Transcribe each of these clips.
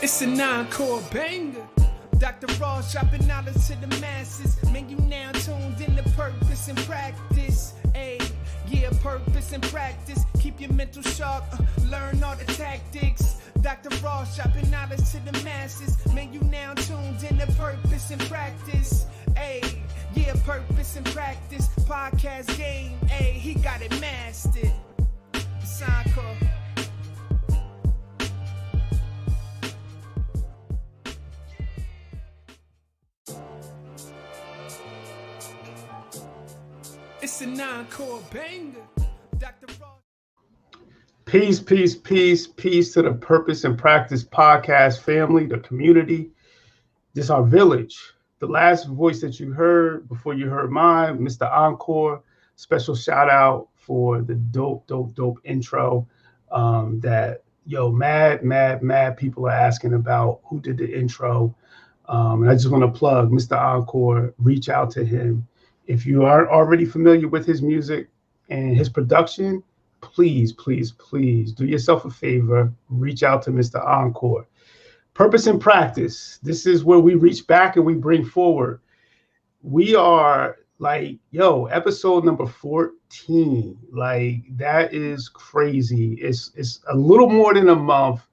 It's a non-core banger. Dr. Ross dropping knowledge to the masses. Man, you now tuned in to purpose and practice. Ayy, yeah, purpose and practice. Keep your mental sharp, learn all the tactics. Dr. Ross dropping knowledge to the masses. Man, you now tuned in to purpose and practice. Ayy, yeah, purpose and practice. Podcast game, ayy, he got it mastered. It's encore. It's a non-core banger. Dr. Ross. Peace to the Purpose and Practice podcast family, the community. This is our village. The last voice that you heard before you heard mine, Mr. Encore. Special shout out for the dope intro that mad people are asking about who did the intro. And I just want to plug Mr. Encore. Reach out to him. If you aren't already familiar with his music and his production, please do yourself a favor. Reach out to Mr. Encore. Purpose and Practice. This is where we reach back and we bring forward. We are episode number 14. Like, that is crazy. It's a little more than a month.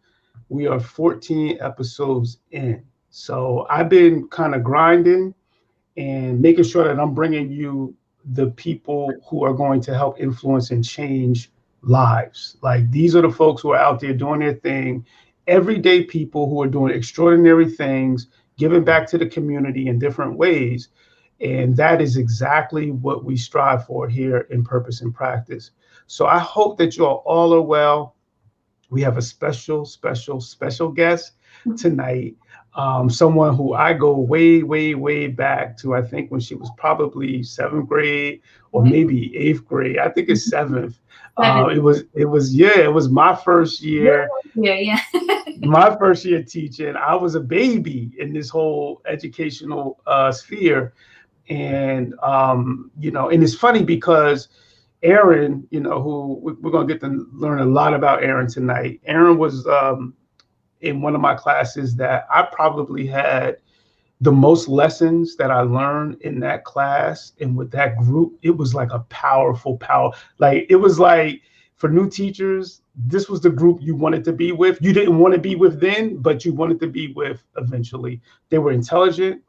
We are 14 episodes in. So I've been kind of grinding and making sure that I'm bringing you the people who are going to help influence and change lives. Like, these are the folks who are out there doing their thing, everyday people who are doing extraordinary things, giving back to the community in different ways. And that is exactly what we strive for here in Purpose and Practice. So I hope that you all are well. We have a special guest tonight. Someone who I go way back to, I think when she was probably 7th grade or maybe 8th grade. I think it's 7th. It was my first year. Yeah. My first year teaching. I was a baby in this whole educational sphere. And, and it's funny because Erin, who we're going to get to learn a lot about Erin tonight. Erin was in one of my classes that I probably had the most lessons that I learned in that class. And with that group, it was like a powerful. Like, it was like, for new teachers, this was the group you wanted to be with. You didn't want to be with then, but you wanted to be with eventually. They were intelligent.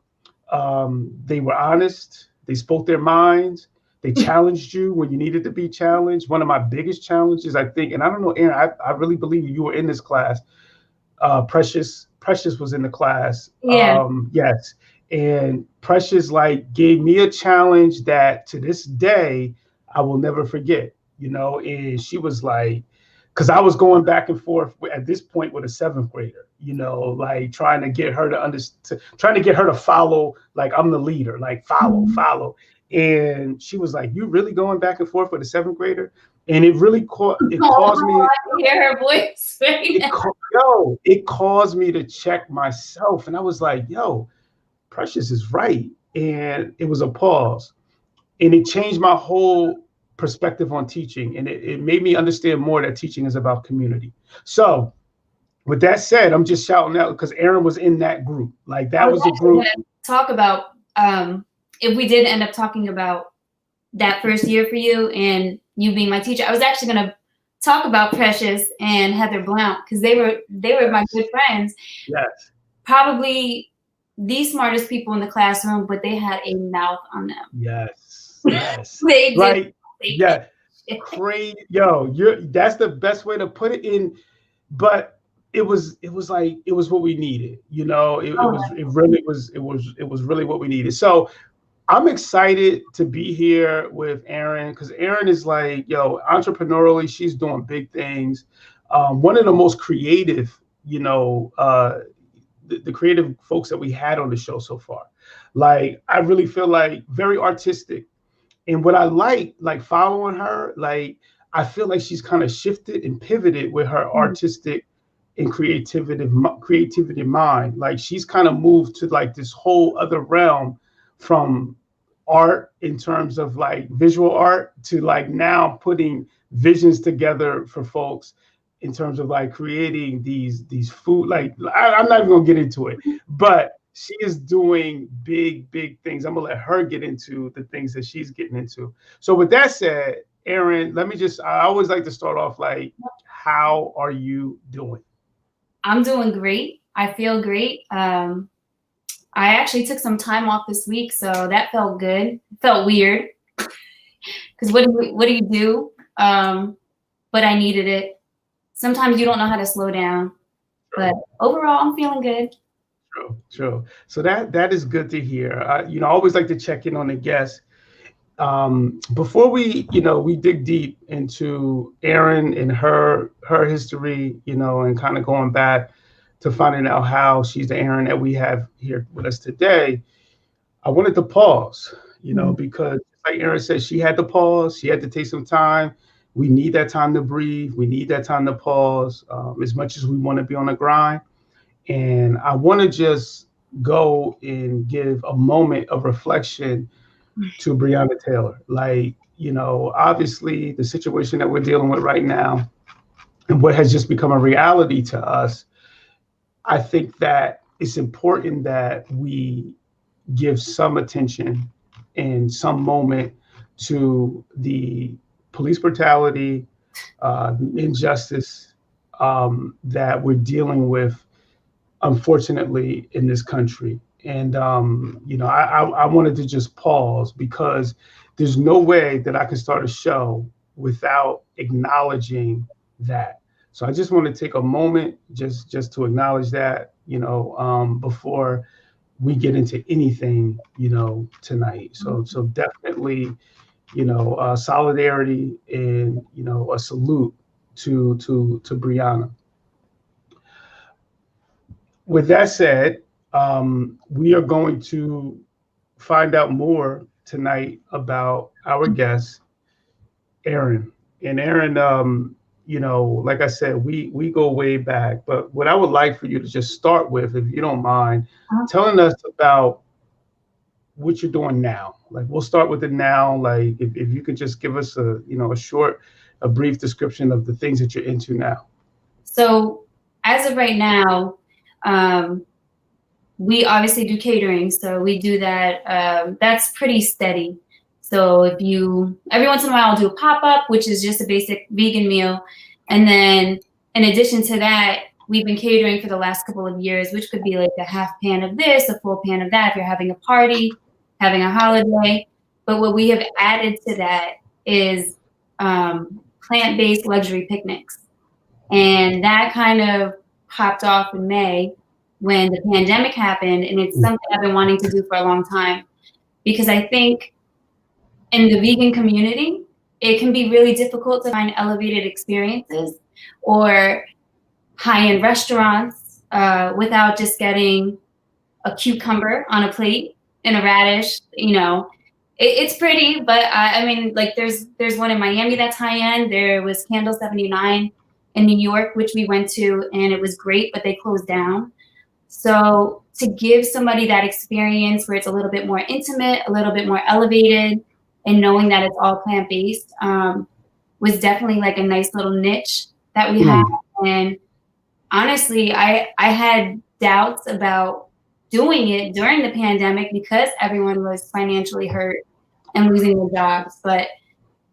They were honest. They spoke their minds. They challenged you when you needed to be challenged. One of my biggest challenges, I think, and I don't know, Erin, I really believe you were in this class. Precious was in the class. Yeah. Yes. And Precious gave me a challenge that to this day I will never forget, and she was like, because I was going back and forth at this point with a 7th grader, trying to get her to follow, like, I'm the leader, like follow. And she was like, you really going back and forth with a 7th grader? And it really caused me. I can hear her voice. It caused me to check myself. And I was like, Precious is right. And it was a pause. And it changed my whole perspective on teaching. And it made me understand more that teaching is about community. So with that said, I'm just shouting out because Erin was in that group. Like, that was a group. Talk about if we did end up talking about that first year for you and you being my teacher. I was actually going to talk about Precious and Heather Blount because they were my good friends. Yes. Probably the smartest people in the classroom, but they had a mouth on them. Yes. They did. Right. Yeah. Crazy. That's the best way to put it in. But it was what we needed. It was really what we needed. So I'm excited to be here with Erin because Erin is entrepreneurially, she's doing big things. One of the most creative, the creative folks that we had on the show so far. Like, I really feel like very artistic. And what I like following her, I feel like she's kind of shifted and pivoted with her artistic and creativity mind. Like, she's kind of moved to this whole other realm from art in terms of visual art to now putting visions together for folks in terms of like creating these food, like I'm not even gonna get into it, but she is doing big things. I'm gonna let her get into the things that she's getting into. So with that said, Erin, I always like to start off like, how are you doing? I'm doing great. I feel great. I actually took some time off this week, so that felt good. It felt weird because what do you do? But I needed it. Sometimes you don't know how to slow down, but overall, I'm feeling good. True. So that is good to hear. I always like to check in on the guests. Before we dig deep into Erin and her history, and kind of going back to finding out how she's the Erin that we have here with us today, I wanted to pause, because like Erin said, she had to pause. She had to take some time. We need that time to breathe. We need that time to pause, as much as we want to be on the grind. And I want to just go and give a moment of reflection to Breonna Taylor. Like, obviously the situation that we're dealing with right now and what has just become a reality to us, I think that it's important that we give some attention and some moment to the police brutality, injustice that we're dealing with, unfortunately, in this country. And I wanted to just pause because there's no way that I can start a show without acknowledging that. So I just want to take a moment just to acknowledge that, before we get into anything, tonight. So definitely, solidarity and, a salute to Breonna. With that said, we are going to find out more tonight about our guest, Erin. And Erin, like I said, we go way back. But what I would like for you to just start with, if you don't mind, telling us about what you're doing now. Like, we'll start with it now. Like, if you could just give us a brief description of the things that you're into now. So as of right now, we obviously do catering, so we do that. That's pretty steady. So every once in a while I'll do a pop-up, which is just a basic vegan meal. And then in addition to that, we've been catering for the last couple of years, which could be like a half pan of this, a full pan of that, if you're having a party, having a holiday. But what we have added to that is plant-based luxury picnics. And that kind of popped off in May when the pandemic happened, and it's something I've been wanting to do for a long time, because I think in the vegan community, it can be really difficult to find elevated experiences or high-end restaurants without just getting a cucumber on a plate and a radish. It's pretty, but I mean, like there's one in Miami that's high-end. There was Candle 79 in New York, which we went to, and it was great, but they closed down. So to give somebody that experience where it's a little bit more intimate, a little bit more elevated, and knowing that it's all plant-based was definitely like a nice little niche that we had. And honestly, I had doubts about doing it during the pandemic because everyone was financially hurt and losing their jobs. But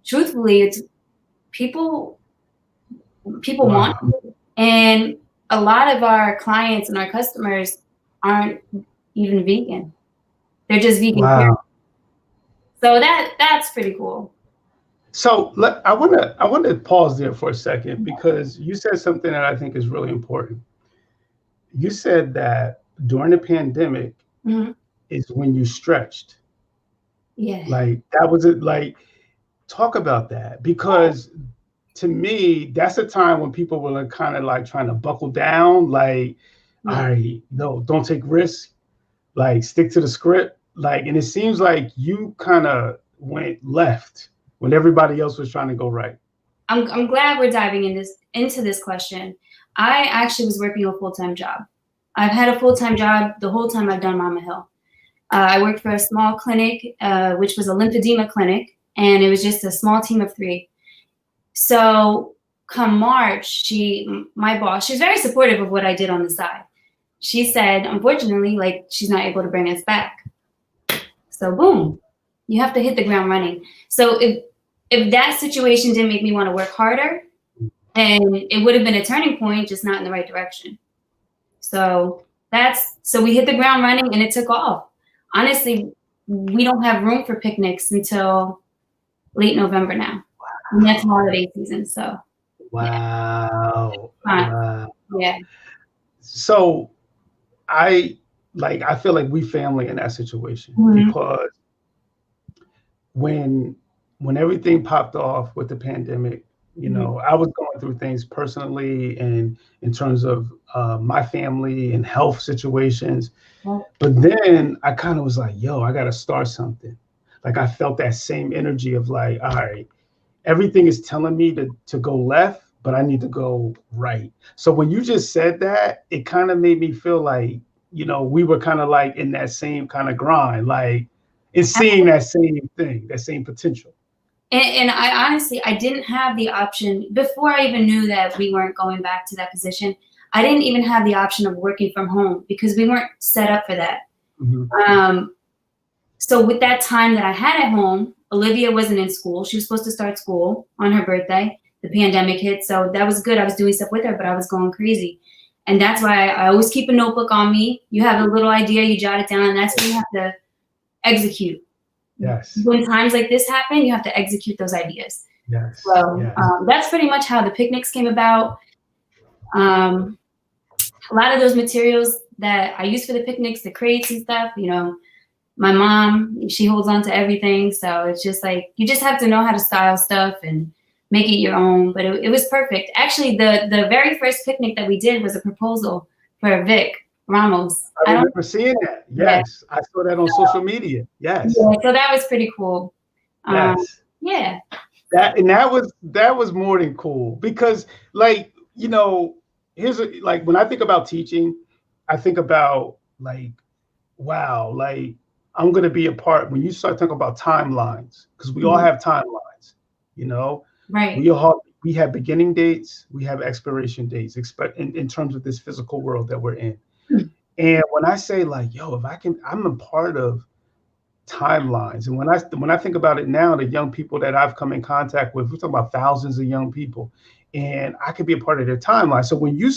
truthfully, it's people want it. And a lot of our clients and our customers aren't even vegan. They're just vegan. Wow. So that's pretty cool. So I want to pause there for a second, because you said something that I think is really important. You said that during the pandemic is when you stretched. Yeah. Like that was it. Like, talk about that, because to me, that's a time when people were like, kind of like trying to buckle down. Like, all right, no, don't take risks. Like, stick to the script. Like, and it seems like you kind of went left when everybody else was trying to go right. I'm glad we're diving into this question. I actually was working a full-time job. I've had a full-time job the whole time I've done Mama Hill. I worked for a small clinic, which was a lymphedema clinic, and it was just a small team of 3. So come March, my boss, she's very supportive of what I did on the side. She said, unfortunately, like, she's not able to bring us back. So boom, you have to hit the ground running. So if that situation didn't make me want to work harder, and it would have been a turning point, just not in the right direction. So we hit the ground running and it took off. Honestly, we don't have room for picnics until late November now. Wow. And that's holiday season. So wow. Yeah. Wow. Yeah. So I feel like we family in that situation, because when everything popped off with the pandemic, you know, I was going through things personally and in terms of my family and health situations. But then I kind of was like, yo, I got to start something. Like, I felt that same energy of like, all right, everything is telling me to go left, but I need to go right. So when you just said that, it kind of made me feel like, you know, we were kind of like in that same kind of grind, like it's seeing that same thing, that same potential. And I honestly, I didn't have the option before I even knew that we weren't going back to that position. I didn't even have the option of working from home because we weren't set up for that. So with that time that I had at home, Olivia wasn't in school. She was supposed to start school on her birthday. The pandemic hit. So that was good. I was doing stuff with her, but I was going crazy. And that's why I always keep a notebook on me. You have a little idea, you jot it down, and that's when you have to execute. Yes. When times like this happen, you have to execute those ideas. Yes. So yes. That's pretty much how the picnics came about. A lot of those materials that I use for the picnics, the crates and stuff, you know, my mom, she holds on to everything. So it's just like, you just have to know how to style stuff and make it your own. But it was perfect. Actually, the very first picnic that we did was a proposal for Vic Ramos. I remember seeing that. Yes. Yeah. I saw that on social media. Yes. Yeah, so that was pretty cool. Yes. Yeah. That was more than cool, because, like, you know, like when I think about teaching, I think about like, wow, like I'm going to be a part when you start talking about timelines, because we all have timelines, you know, right. We have beginning dates, we have expiration dates, in terms of this physical world that we're in. And when I say like, yo, I'm a part of timelines. And when I think about it now, the young people that I've come in contact with, we're talking about thousands of young people, and I could be a part of their timeline. So when you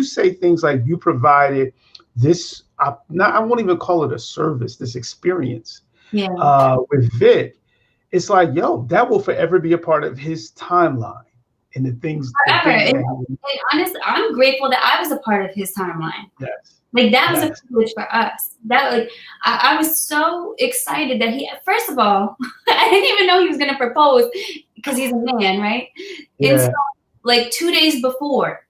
say things like you provided this, I won't even call it a service, this experience with Vic, it's like, yo, that will forever be a part of his timeline. And the things. Forever. And honestly, I'm grateful that I was a part of his timeline. Yes. Like that was a privilege for us. That like I was so excited that first of all, I didn't even know he was gonna propose because he's a man, right? Yeah. And so like 2 days before.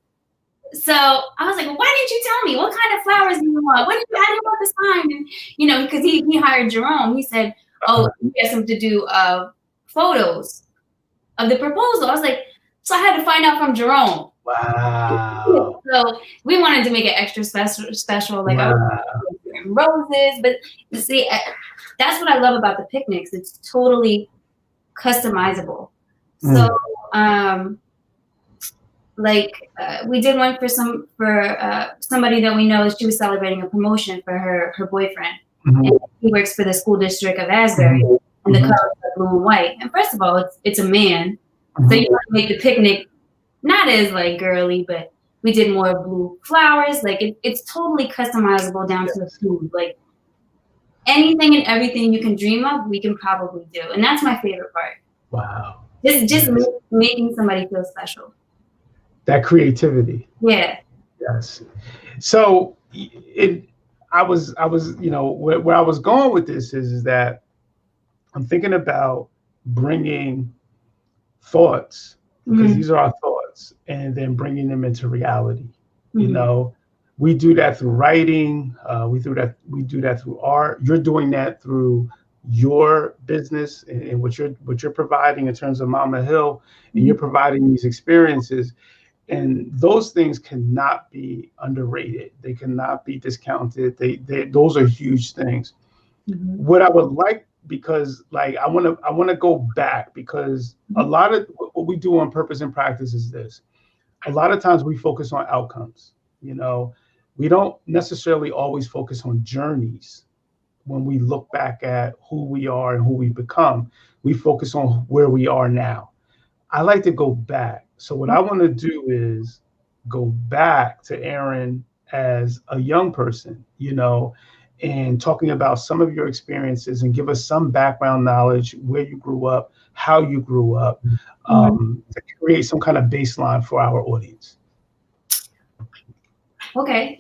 So I was like, well, why didn't you tell me? What kind of flowers do you want? What did you add about this time? And you know, because he hired Jerome, he said, oh, he asked him to do photos of the proposal. I was like, so I had to find out from Jerome. Wow. So we wanted to make it extra special, like roses. But you see, that's what I love about the picnics. It's totally customizable. So, we did one for somebody that we know. She was celebrating a promotion for her boyfriend. And he works for the school district of Asbury, and the colors are blue and white. And first of all, it's a man, so you want to make the picnic not as like girly, but we did more blue flowers. Like it's totally customizable down to the food. Like anything and everything you can dream of, we can probably do, and that's my favorite part. Wow. Just making somebody feel special. That creativity. Yeah. Yes. So I was, you know, where I was going with this is that I'm thinking about bringing thoughts, because these are our thoughts, and then bringing them into reality. You know, we do that through writing. We do that through art. You're doing that through your business and what you're providing in terms of Mama Hill, and you're providing these experiences. And those things cannot be underrated. They cannot be discounted. Those are huge things. What I would like because like I want to go back, because a lot of what we do on Purpose and Practice is this. A lot of times we focus on outcomes. You know, we don't necessarily always focus on journeys. When we look back at who we are and who we've become, we focus on where we are now. I like to go back. So what I want to do is go back to Erin as a young person, you know, and talking about some of your experiences and give us some background knowledge, where you grew up, how you grew up, to create some kind of baseline for our audience. Okay.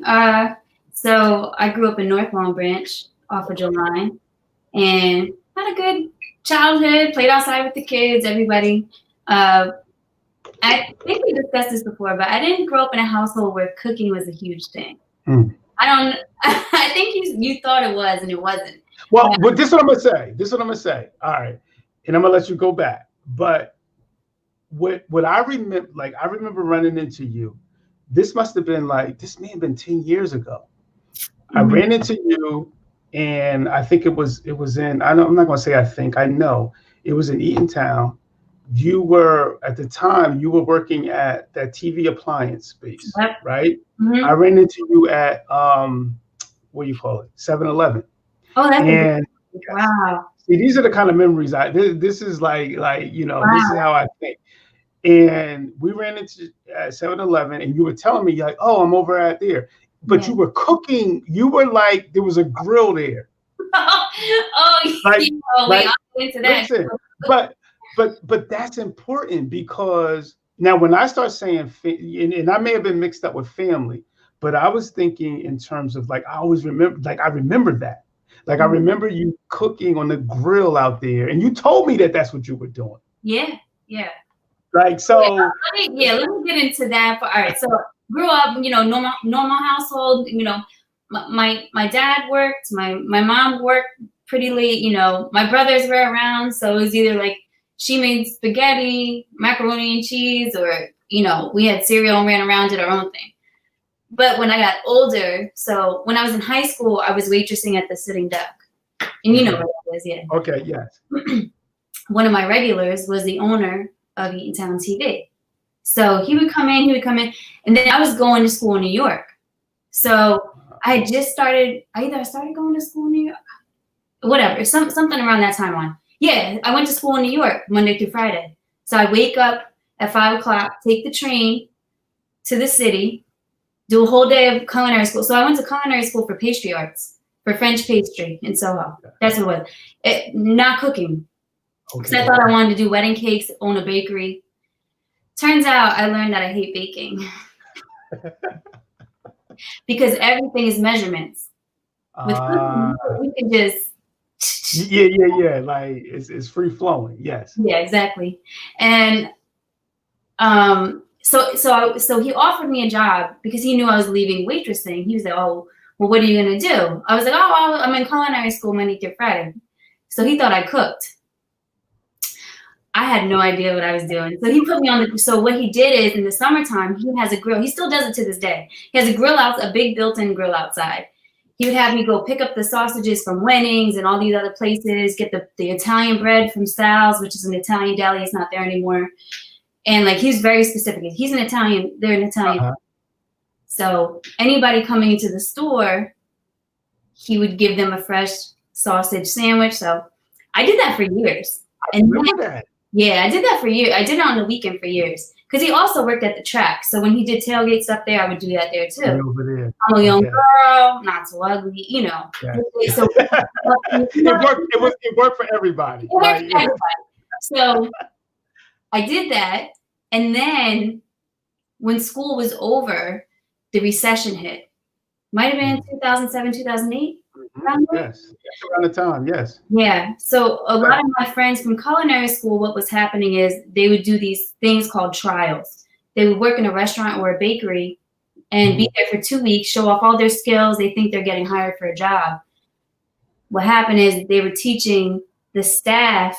So I grew up in North Long Branch off of July, and had a good childhood, played outside with the kids, everybody. I think we discussed this before, but I didn't grow up in a household where cooking was a huge thing. I think you thought it was, and it wasn't. Well, but this is what I'm gonna say. All right. And I'm gonna let you go back. But what I remember, like I remember running into you. This must have been this may have been 10 years ago. I ran into you, and I think it was in, I'm not gonna say I know, it was in Eatontown. You were, at the time, you were working at that TV appliance space, right? Mm-hmm. I ran into you at, what do you call it? 7-Eleven. Oh, that's wow. See, these are the kind of memories this is like, you know, wow. This is how I think. And we ran into at 7-Eleven, and you were telling me, like, oh, I'm over at there. But you were cooking. You were like, there was a grill there. Wait, I'll get into that. Listen, but that's important, because now when I start saying, and I may have been mixed up with family, but I was thinking in terms of like, I always remember, like I remember that. Like I remember you cooking on the grill out there, and you told me that that's what you were doing. Yeah. Like, so. Let me get into that. All right, so grew up, you know, normal household. You know, my dad worked, my mom worked pretty late. You know, my brothers were around, so it was either like she made spaghetti, macaroni and cheese, or, you know, we had cereal and ran around, did our own thing. But when I got older, so when I was in high school, I was waitressing at the Sitting Duck, and you know where that is, yeah. Okay, yes. One of my regulars was the owner of Eatontown TV. So he would come in, and then I was going to school in New York. So I had just started, I started going to school in New York, whatever, something around that time on. Yeah, I went to school in New York Monday through Friday. So I wake up at 5 o'clock, take the train to the city, do a whole day of culinary school. So I went to culinary school for pastry arts, for French pastry in Soho. That's what it was. Not cooking. Because I thought I wanted to do wedding cakes, own a bakery. Turns out I learned that I hate baking. Because everything is measurements. With cooking, we can just... Yeah. Like it's free flowing. Yes. Yeah, exactly. And so he offered me a job because he knew I was leaving waitressing. He was like, oh, well, what are you gonna do? I was like, oh, I'm in culinary school Monday through Friday. So he thought I cooked. I had no idea what I was doing. So he put me so what he did is, in the summertime, he has a grill. He still does it to this day. He has a grill a big built-in grill outside. He would have me go pick up the sausages from Winnings and all these other places, get the Italian bread from Sal's, which is an Italian deli. It's not there anymore. And like, he's very specific. He's an Italian, they're an Italian. Uh-huh. So anybody coming into the store, he would give them a fresh sausage sandwich. So I did that for years. Yeah, I did that for years. I did it on the weekend for years. Because he also worked at the track. So when he did tailgate stuff there, I would do that there too. Over there. I'm a young girl, not so ugly, you know. Yeah. So it worked for everybody. It worked for everybody. So I did that. And then when school was over, the recession hit. Might have been 2007, 2008. Yes, around the time, yes. Yeah, so a lot of my friends from culinary school, what was happening is they would do these things called trials. They would work in a restaurant or a bakery and be there for 2 weeks, show off all their skills. They think they're getting hired for a job. What happened is they were teaching the staff.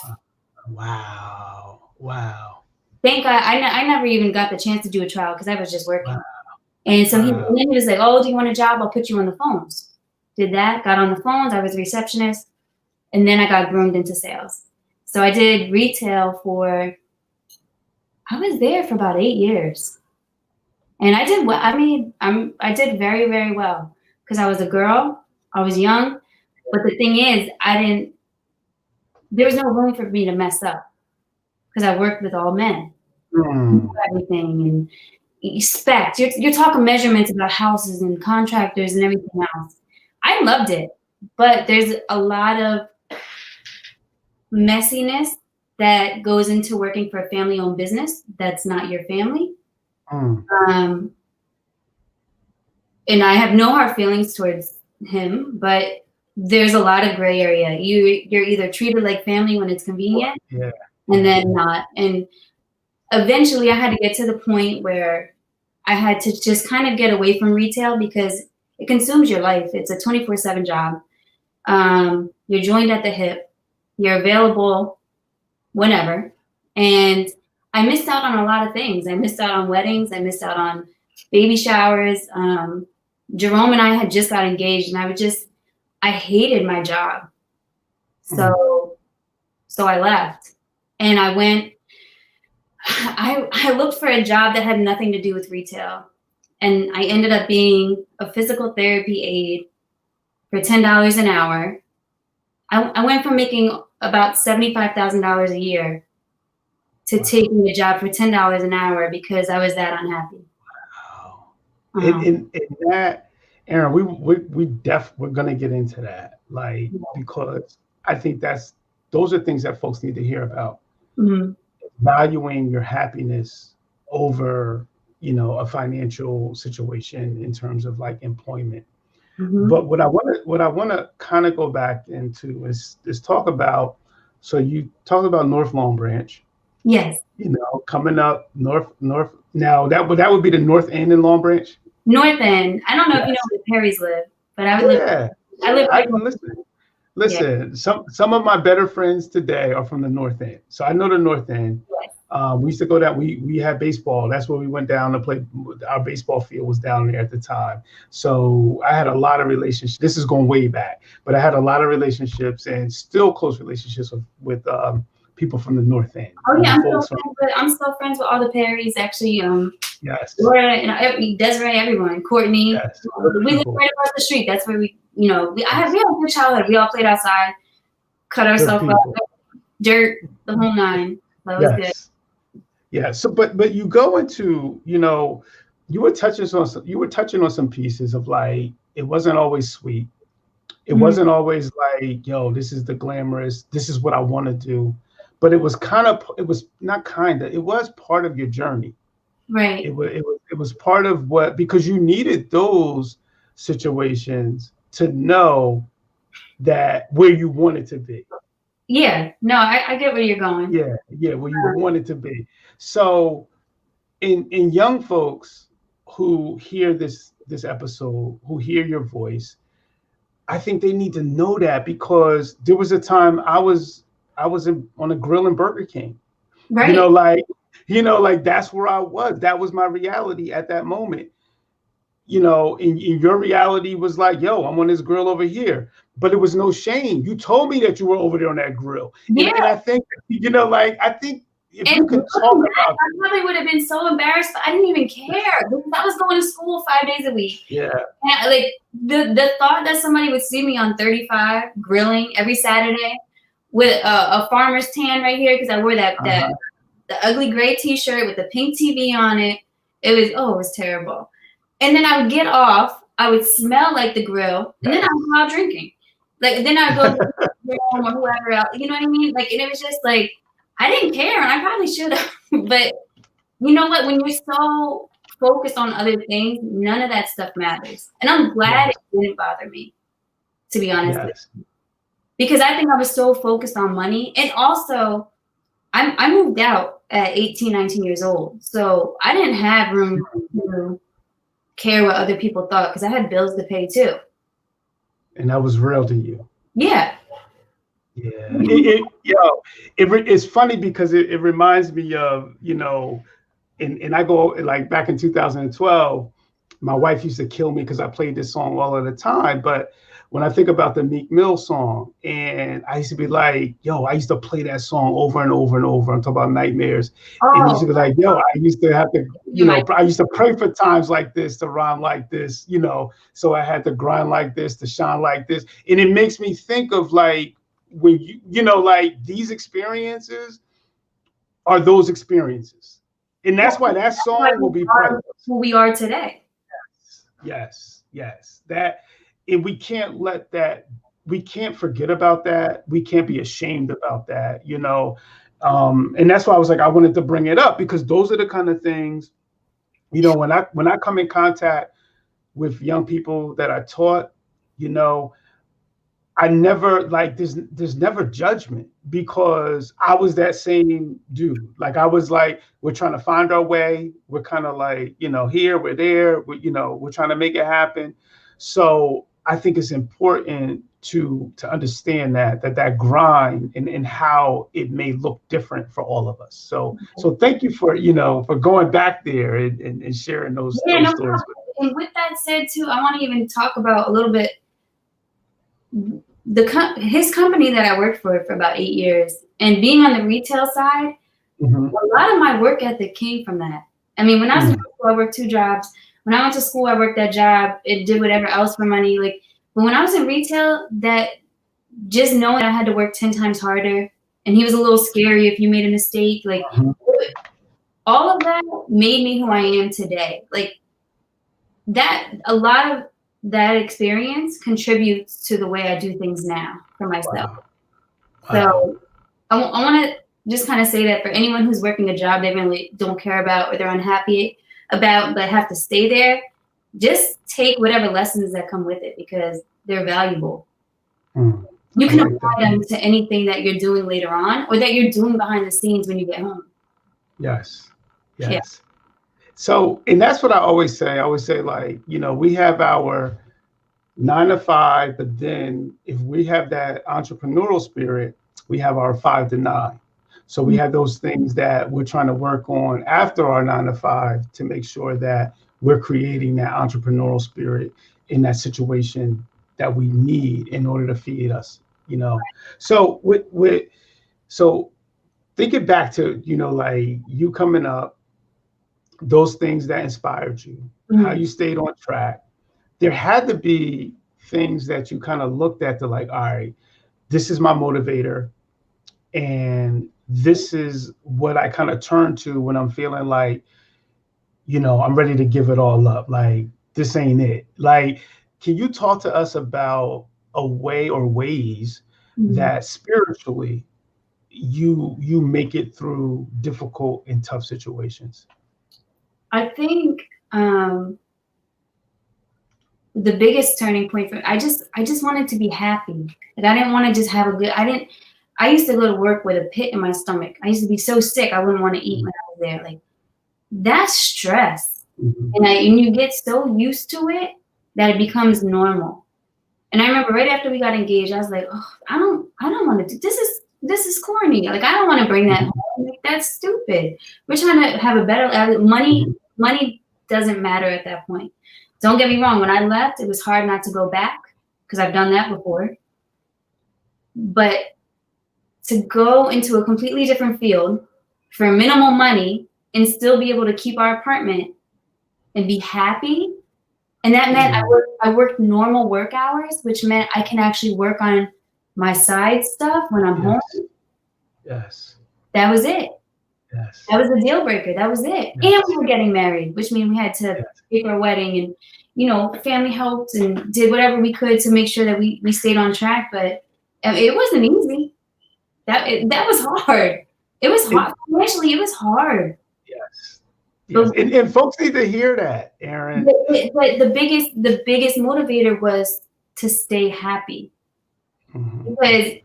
Wow. Thank God, I never even got the chance to do a trial because I was just working. Wow. And so and then he was like, oh, do you want a job? I'll put you on the phones. Did that, got on the phones. I was a receptionist. And then I got groomed into sales. So I did retail I was there for about 8 years. And I did well. I mean, I did very, very well because I was a girl. I was young. But the thing is, there was no room for me to mess up because I worked with all men. Everything and expect. You're talking measurements about houses and contractors and everything else. I loved it, but there's a lot of messiness that goes into working for a family-owned business that's not your family. And I have no hard feelings towards him, but there's a lot of gray area. You're either treated like family when it's convenient, and then not. And eventually I had to get to the point where I had to just kind of get away from retail because it consumes your life. It's a 24/7 job. You're joined at the hip. You're available whenever. And I missed out on a lot of things. I missed out on weddings. I missed out on baby showers. Jerome and I had just got engaged, and I hated my job. So I left, and I looked for a job that had nothing to do with retail. And I ended up being a physical therapy aide for $10 an hour. I went from making about $75,000 a year to taking a job for $10 an hour because I was that unhappy. Wow. In that, Erin, we're gonna get into that, because I think those are things that folks need to hear about. Valuing your happiness over, a financial situation in terms of like employment. But what I want to kind of go back into is talk about. So you talked about North Long Branch. Yes. Coming up north. Now that would be the North End in Long Branch. North End. I don't know if you know where the Perrys live, but I would live. I live. Listen. Some of my better friends today are from the North End, so I know the North End. Yes. We used to go down. We had baseball. That's where we went down to play. Our baseball field was down there at the time. So I had a lot of relationships. This is going way back, but I had a lot of relationships and still close relationships with people from the North End. Oh yeah, I'm still friends with all the Perrys. Actually, yes. Laura and Desiree, everyone, Courtney. Yes. We live right across the street. That's where we had a good childhood. We all played outside, cut ourselves up, dirt, the whole nine. That was good. Yeah. So, but you go into, you were touching on some pieces of like, it wasn't always sweet. It wasn't always like, this is the glamorous, this is what I want to do. But it was part of your journey. Right. It was part of because you needed those situations to know that where you wanted to be. Yeah, no, I get where you're going. Yeah, where you wanted to be. So in young folks who hear this episode, who hear your voice, I think they need to know that, because there was a time I was on a grill in Burger King. Right. Like that's where I was. That was my reality at that moment. And your reality was like, I'm on this grill over here. But it was no shame. You told me that you were over there on that grill. Yeah. And I think, I think if you could talk about I probably would have been so embarrassed, but I didn't even care. I was going to school 5 days a week. Yeah. And like the thought that somebody would see me on 35 grilling every Saturday with a farmer's tan right here, because I wore that the ugly gray t-shirt with the pink TV on it. It was terrible. And then I would get off, I would smell like the grill, and then I would go out drinking. Like, then I'd go to the room or whoever else, you know what I mean? Like, and it was just like, I didn't care, and I probably should have. But you know what? When you're so focused on other things, none of that stuff matters. And I'm glad it didn't bother me, to be honest with you. Because I think I was so focused on money. And also, I moved out at 18, 19 years old. So I didn't have room to care what other people thought, because I had bills to pay too. And that was real to you. Yeah. Yeah. It's funny because it reminds me of, and I go like back in 2012, my wife used to kill me because I played this song all of the time. But when I think about the Meek Mill song, and I used to be like, yo, I used to play that song over and over and over. I'm talking about Nightmares. And he used to be like, yo, I used to have to, I used to pray for times like this to rhyme like this, so I had to grind like this, to shine like this. And it makes me think of like, when like these experiences are those experiences. And that's why that song will be priceless. Who we are today. Yes. That, and we can't forget about that. We can't be ashamed about that, and that's why I was like, I wanted to bring it up, because those are the kind of things, when I come in contact with young people that I taught, I never, like, there's never judgment, because I was that same dude. Like, I was like, we're trying to find our way. We're kind of like, here, we're there, we're trying to make it happen. So I think it's important to understand that grind and how it may look different for all of us. So thank you for going back there and sharing those stories. And with that said too, I want to even talk about a little bit his company that I worked for about 8 years, and being on the retail side. Mm-hmm. A lot of my work ethic came from that. I mean, when I was in school, I worked 2 jobs. When I went to school, I worked that job. It did whatever else for money. But when I was in retail, that just knowing that I had to work 10 times harder, and he was a little scary if you made a mistake, all of that made me who I am today. A lot of that experience contributes to the way I do things now for myself. Wow. So I want to just kind of say that for anyone who's working a job they really don't care about, or they're unhappy about, but have to stay there, just take whatever lessons that come with it, because they're valuable. You can apply them to anything that you're doing later on, or that you're doing behind the scenes when you get home. Yes. Yeah. So, and that's what I always say. I always say, like, we have our 9 to 5, but then if we have that entrepreneurial spirit, we have our 5 to 9. So we have those things that we're trying to work on after our 9 to 5 to make sure that we're creating that entrepreneurial spirit in that situation that we need in order to feed us, So so thinking back to, like, you coming up, those things that inspired you, how you stayed on track, there had to be things that you kind of looked at to, like, all right, this is my motivator, and this is what I kind of turn to when I'm feeling like, I'm ready to give it all up. Like, this ain't it. Like, can you talk to us about a way or ways that spiritually you make it through difficult and tough situations? I think the biggest turning point for I just wanted to be happy. Like, I didn't want to just have a good. I used to go to work with a pit in my stomach. I used to be so sick I wouldn't want to eat when I was there. Like, that's stress, and you get so used to it that it becomes normal. And I remember right after we got engaged, I was like, oh, I don't want to do this is corny. Like, I don't want to bring that home. Like, that's stupid. We're trying to have a better money doesn't matter at that point. Don't get me wrong. When I left, it was hard not to go back, because I've done that before. But to go into a completely different field for minimal money and still be able to keep our apartment and be happy. And that meant I worked normal work hours, which meant I can actually work on my side stuff when I'm home. Yes. That was it. Yes. That was a deal breaker. That was it. Yes. And we were getting married, which means we had to pay for a wedding, and, family helped and did whatever we could to make sure that we stayed on track. But it wasn't easy. That was hard. It was hard. Financially, it was hard. Yes. And folks need to hear that, Erin. But the biggest motivator was to stay happy. Because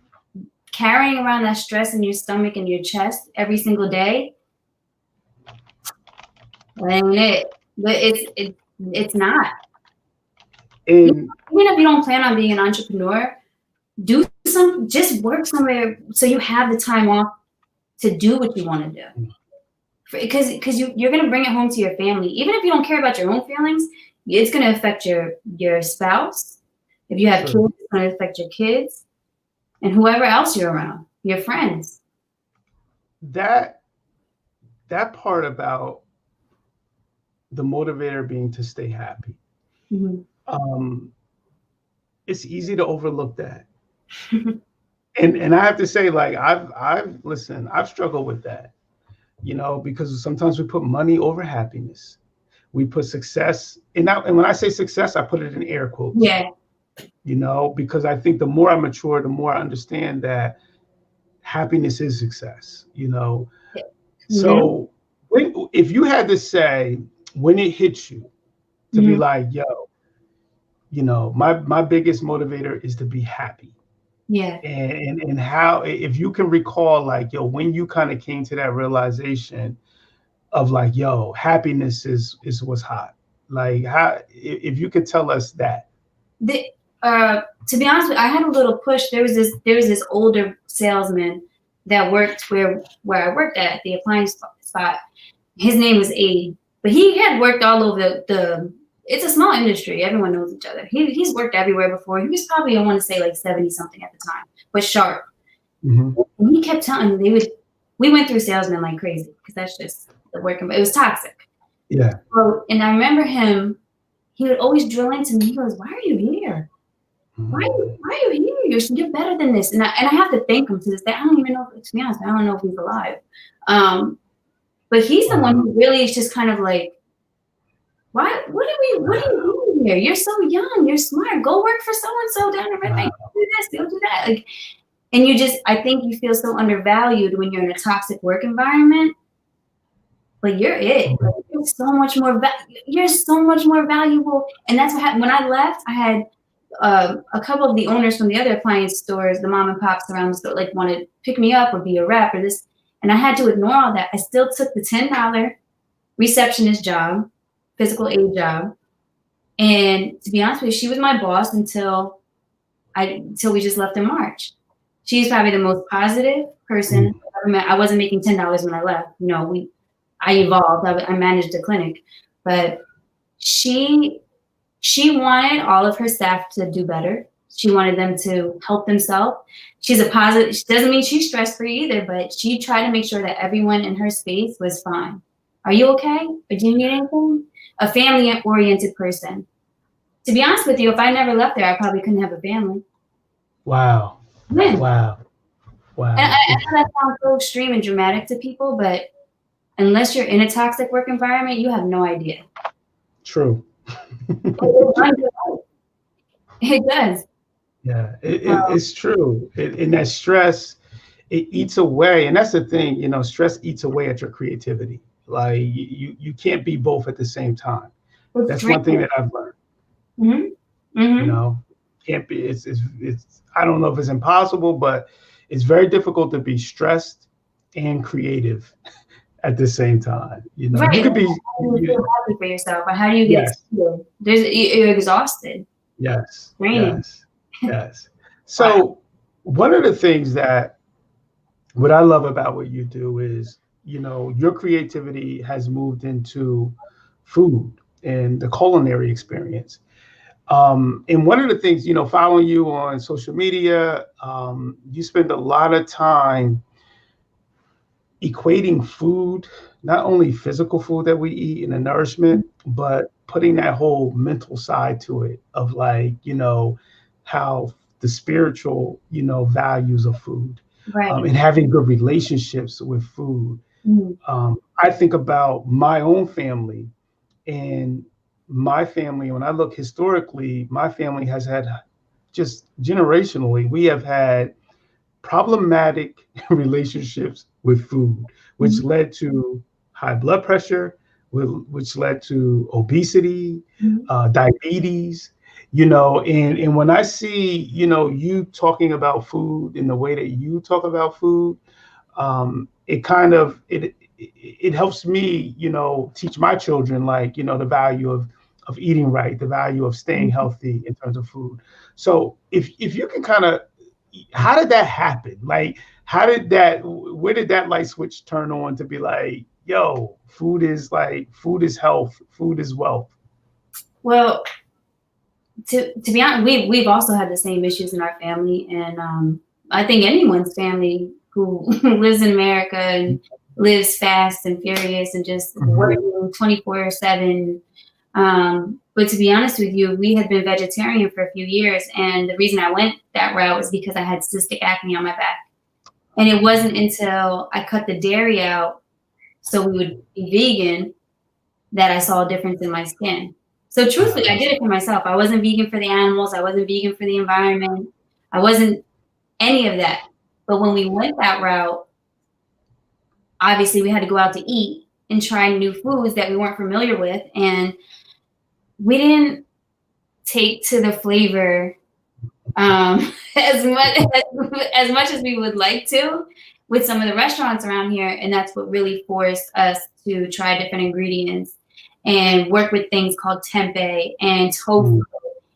carrying around that stress in your stomach and your chest every single day, that ain't it. But it's not. Even if you don't plan on being an entrepreneur, just work somewhere so you have the time off to do what you want to do. Because you're going to bring it home to your family. Even if you don't care about your own feelings, it's going to affect your spouse. If you have Sure. kids, it's going to affect your kids and whoever else you're around, your friends. That part about the motivator being to stay happy. Mm-hmm. It's easy to overlook that. And I have to say, like, I've struggled with that, because sometimes we put money over happiness. We put success, and when I say success, I put it in air quotes. Yeah. Because I think the more I mature, the more I understand that happiness is success. Mm-hmm. So if you had to say when it hits you to be like, yo, my biggest motivator is to be happy. Yeah. And how, if you can recall, like, yo, when you kind of came to that realization of like, yo, happiness is what's hot. Like, how, if you could tell us that. To be honest with you, I had a little push. There was this older salesman that worked where I worked at the appliance spot. His name was Abe, but he had worked all over the. It's a small industry. Everyone knows each other. He's worked everywhere before. He was probably, I want to say, like 70 something at the time, but sharp. Mm-hmm. And he kept telling me we went through salesmen like crazy because that's just the working. It was toxic. Yeah. So, and I remember him. He would always drill into me. He goes, "Why are you here? Why are you here? You're better than this." And I have to thank him to this day. I don't even know. To be honest, I don't know if he's alive. But he's the one who really is just kind of like, why? What are you doing here? You're so young. You're smart. Go work for so and so down the road. Wow. Do this. They'll do that. Like, and I think you feel so undervalued when you're in a toxic work environment. But you're it. Like, you're so much more. You're so much more valuable. And that's what happened when I left. I had a couple of the owners from the other appliance stores, the mom and pops around the store, like wanted to pick me up or be a rep or this. And I had to ignore all that. I still took the $10 receptionist job, physical aid job. And to be honest with you, she was my boss until we just left in March. She's probably the most positive person I've ever met. I wasn't making $10 when I left. I evolved. I managed a clinic, but she wanted all of her staff to do better. She wanted them to help themselves. She's a positive. She doesn't mean she's stress-free either, but she tried to make sure that everyone in her space was fine. Are you okay? Or do you need anything? A family-oriented person. To be honest with you, if I never left there, I probably couldn't have a family. Wow. Yeah. Wow. And I know that sounds so extreme and dramatic to people, but unless you're in a toxic work environment, you have no idea. True. It does. Yeah, it's true. And that stress, it eats away. And that's the thing, stress eats away at your creativity. Like you can't be both at the same time. That's one thing that I've learned. Mm-hmm. Mm-hmm. Can't be. It's. I don't know if it's impossible, but it's very difficult to be stressed and creative at the same time. Right. You could be. How do you feel happy for yourself, or how do you get excited? You're exhausted. Yes. Draining. Yes. So one of the things what I love about what you do is, your creativity has moved into food and the culinary experience. And one of the things, following you on social media, you spend a lot of time equating food, not only physical food that we eat and the nourishment, but putting that whole mental side to it of like, how the spiritual, values of food, right. And having good relationships with food. Mm-hmm. I think about my own family, and my family, when I look historically, my family has had, just generationally, we have had problematic relationships with food, which mm-hmm. led to high blood pressure, which led to obesity, mm-hmm. Diabetes, and when I see, you talking about food in the way that you talk about food, it kind of, it helps me, teach my children, like, the value of eating right, the value of staying healthy in terms of food. So if you can kind of, how did that happen? Like, where did that light switch turn on to be like, yo, food is health, food is wealth? Well, to be honest, we've also had the same issues in our family, and I think anyone's family who lives in America and lives fast and furious and just working 24/7. But to be honest with you, we had been vegetarian for a few years, and the reason I went that route was because I had cystic acne on my back. And it wasn't until I cut the dairy out so we would be vegan that I saw a difference in my skin. So truthfully, I did it for myself. I wasn't vegan for the animals. I wasn't vegan for the environment. I wasn't any of that. But when we went that route, obviously we had to go out to eat and try new foods that we weren't familiar with. And we didn't take to the flavor as much as we would like to with some of the restaurants around here. And that's what really forced us to try different ingredients and work with things called tempeh and tofu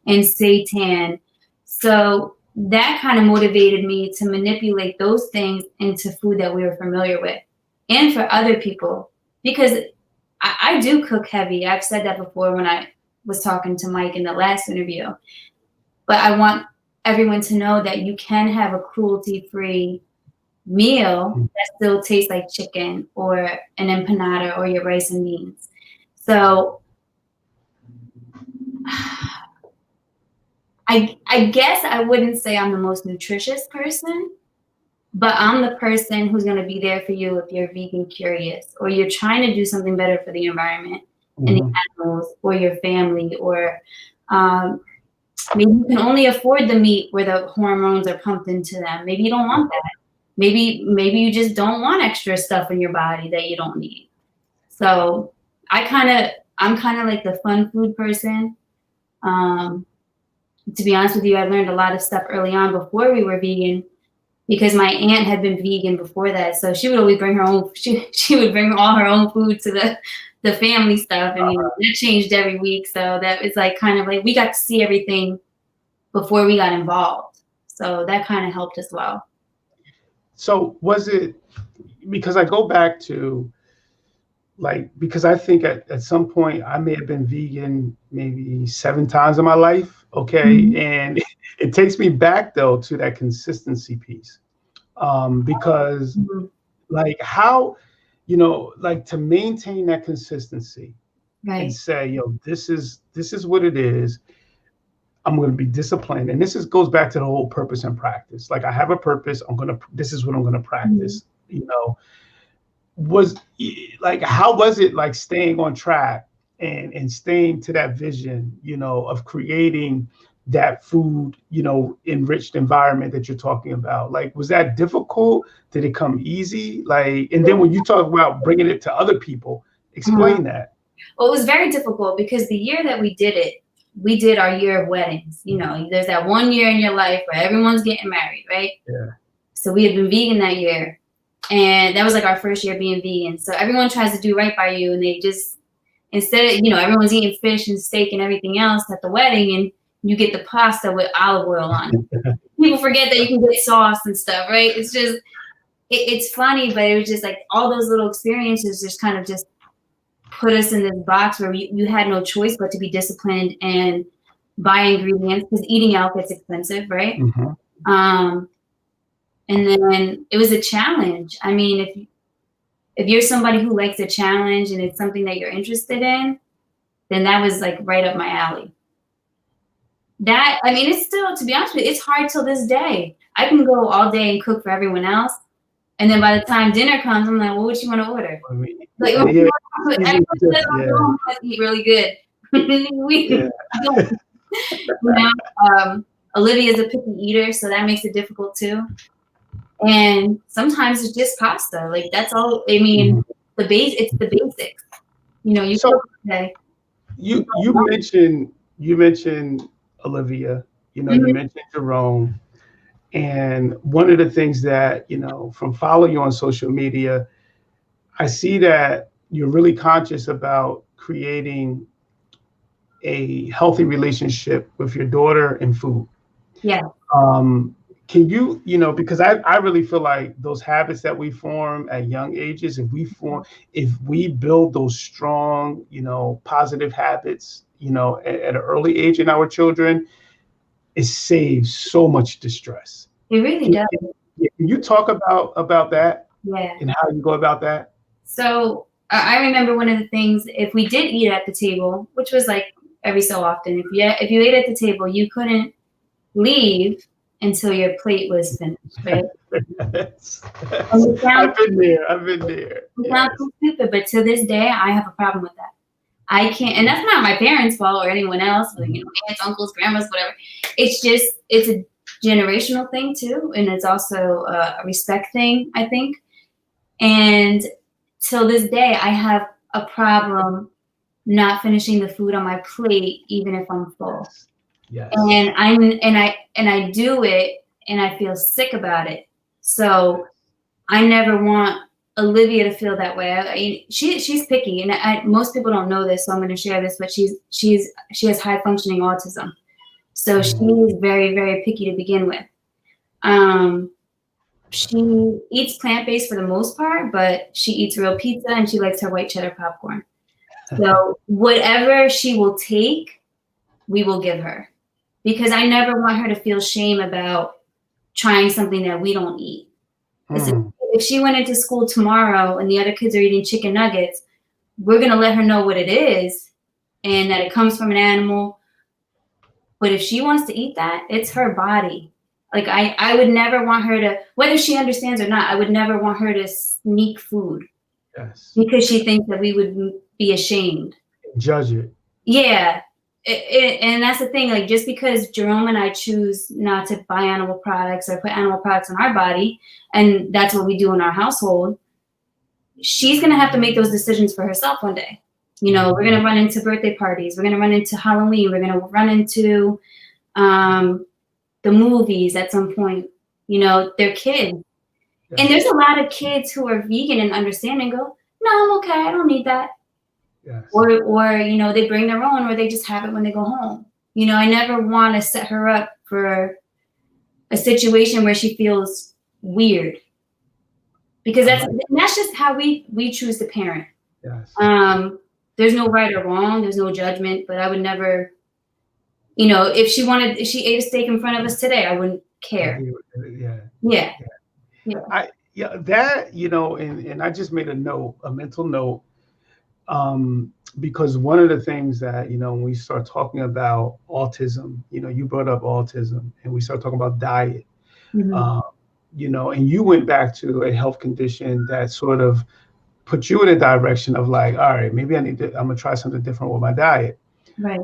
and seitan. So that kind of motivated me to manipulate those things into food that we were familiar with and for other people, because I do cook heavy. I've said that before when I was talking to Mike in the last interview, but I want everyone to know that you can have a cruelty-free meal that still tastes like chicken or an empanada or your rice and beans. So I guess I wouldn't say I'm the most nutritious person, but I'm the person who's going to be there for you if you're vegan curious or you're trying to do something better for the environment and the animals or your family, or maybe you can only afford the meat where the hormones are pumped into them. Maybe you don't want that. Maybe you just don't want extra stuff in your body that you don't need. So I'm kind of like the fun food person. To be honest with you, I learned a lot of stuff early on before we were vegan, because my aunt had been vegan before that. So she would always bring her own, she would bring all her own food to the family stuff. And that changed every week. So that was like kind of like, we got to see everything before we got involved. So that kind of helped as well. So was it, because I go back to because I think at some point I may have been vegan maybe 7 times in my life. Okay. And it takes me back though to that consistency piece. Because how, to maintain that consistency and say, this is what it is. I'm going to be disciplined. And goes back to the whole purpose and practice. Like I have a purpose. This is what I'm going to practice, how was it like staying on track and staying to that vision, of creating that food, enriched environment that you're talking about? Like, was that difficult? Did it come easy? And then when you talk about bringing it to other people, explain that. Well, it was very difficult because the year that we did it, we did our year of weddings. There's that one year in your life where everyone's getting married, right? Yeah. So we had been vegan that year. And that was like our first year being vegan. So everyone tries to do right by you. And they just, instead of, everyone's eating fish and steak and everything else at the wedding, and you get the pasta with olive oil on it. People forget that you can get sauce and stuff, right? It's just, it's funny, but it was just like all those little experiences just kind of just put us in this box where you had no choice but to be disciplined and buy ingredients, because eating out gets expensive, right? And then it was a challenge. I mean, if you're somebody who likes a challenge and it's something that you're interested in, then that was like right up my alley. It's still, to be honest with you, it's hard till this day. I can go all day and cook for everyone else. And then by the time dinner comes, I'm like, well, what you want to order? Everyone says, I eat really good. Olivia's a picky eater, so that makes it difficult too. And sometimes it's just pasta. Like that's all. I mean, it's the basics. You so okay. You mentioned Olivia. You mentioned Jerome. And one of the things that, from following you on social media, I see that you're really conscious about creating a healthy relationship with your daughter and food. Yeah. Can you, because I really feel like those habits that we form at young ages, if we build those strong, positive habits, at an early age in our children, it saves so much distress. It really does. Can you talk about that? Yeah. And how you go about that? So I remember one of the things, if we did eat at the table, which was like every so often, if you ate at the table, you couldn't leave until your plate was finished, right? Yes. I've been there. It sounds so stupid, but to this day, I have a problem with that. I can't, and that's not my parents' fault or anyone else, but, aunts, uncles, grandmas, whatever. It's a generational thing too, and it's also a respect thing, I think. And till this day, I have a problem not finishing the food on my plate, even if I'm full. Yes. And I do it, and I feel sick about it. So I never want Olivia to feel that way. She's picky, and most people don't know this, so I'm going to share this. But she has high functioning autism, so she's very, very picky to begin with. She eats plant-based for the most part, but she eats real pizza and she likes her white cheddar popcorn. So whatever she will take, we will give her, because I never want her to feel shame about trying something that we don't eat. Listen, if she went into school tomorrow and the other kids are eating chicken nuggets, we're going to let her know what it is and that it comes from an animal. But if she wants to eat that, it's her body. Like I would never want her to, whether she understands or not, I would never want her to sneak food. Yes. Because she thinks that we would be ashamed. Judge it. Yeah. And that's the thing, like, just because Jerome and I choose not to buy animal products or put animal products in our body, and that's what we do in our household, she's going to have to make those decisions for herself one day. We're going to run into birthday parties. We're going to run into Halloween. We're going to run into the movies at some point. They're kids. Yeah. And there's a lot of kids who are vegan and understand and go, no, I'm okay. I don't need that. Yes. Or they bring their own, or they just have it when they go home. I never want to set her up for a situation where she feels weird, because that's just how we choose to parent. Yes. There's no right or wrong. There's no judgment, but I would never, if she ate a steak in front of us today, I wouldn't care. Yeah. That, and I just made a mental note. Because one of the things that, when we start talking about autism, you brought up autism, and we start talking about diet, and you went back to a health condition that sort of put you in a direction of like, all right, maybe I'm gonna try something different with my diet. Right.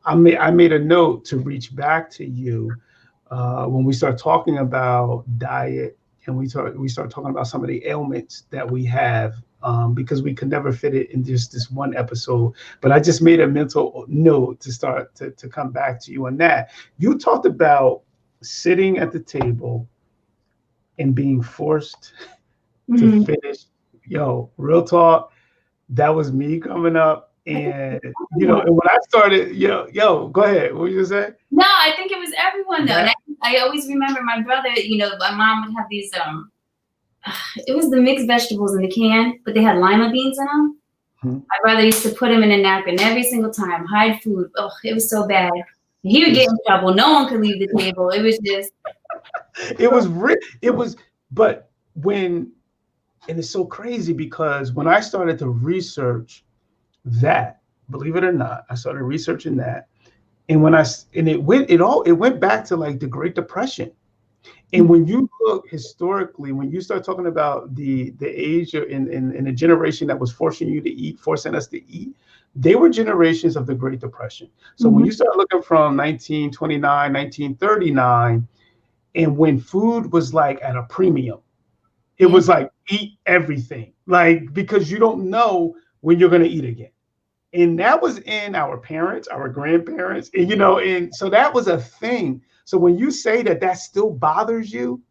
I made a note to reach back to you when we start talking about diet, and we start talking about some of the ailments that we have. Because we could never fit it in just this one episode. But I just made a mental note to start to come back to you on that. You talked about sitting at the table and being forced to finish. Real talk, that was me coming up. And, and when I started, go ahead. What were you say? No, I think it was everyone, though. Yeah. I always remember my brother, my mom would have these, it was the mixed vegetables in the can, but they had lima beans in them. My brother used to put them in a napkin every single time, hide food. Oh, it was so bad. He would get in trouble. No one could leave the table. It was just. And it's so crazy because when I started to research that, believe it or not, I started researching that. And it went back to like the Great Depression. And when you look historically, when you start talking about the age in a generation that was forcing us to eat, they were generations of the Great Depression. So when you start looking from 1929, 1939, and when food was like at a premium, it was like eat everything, like, because you don't know when you're going to eat again. And that was in our parents, our grandparents, and, and so that was a thing. So when you say that still bothers you,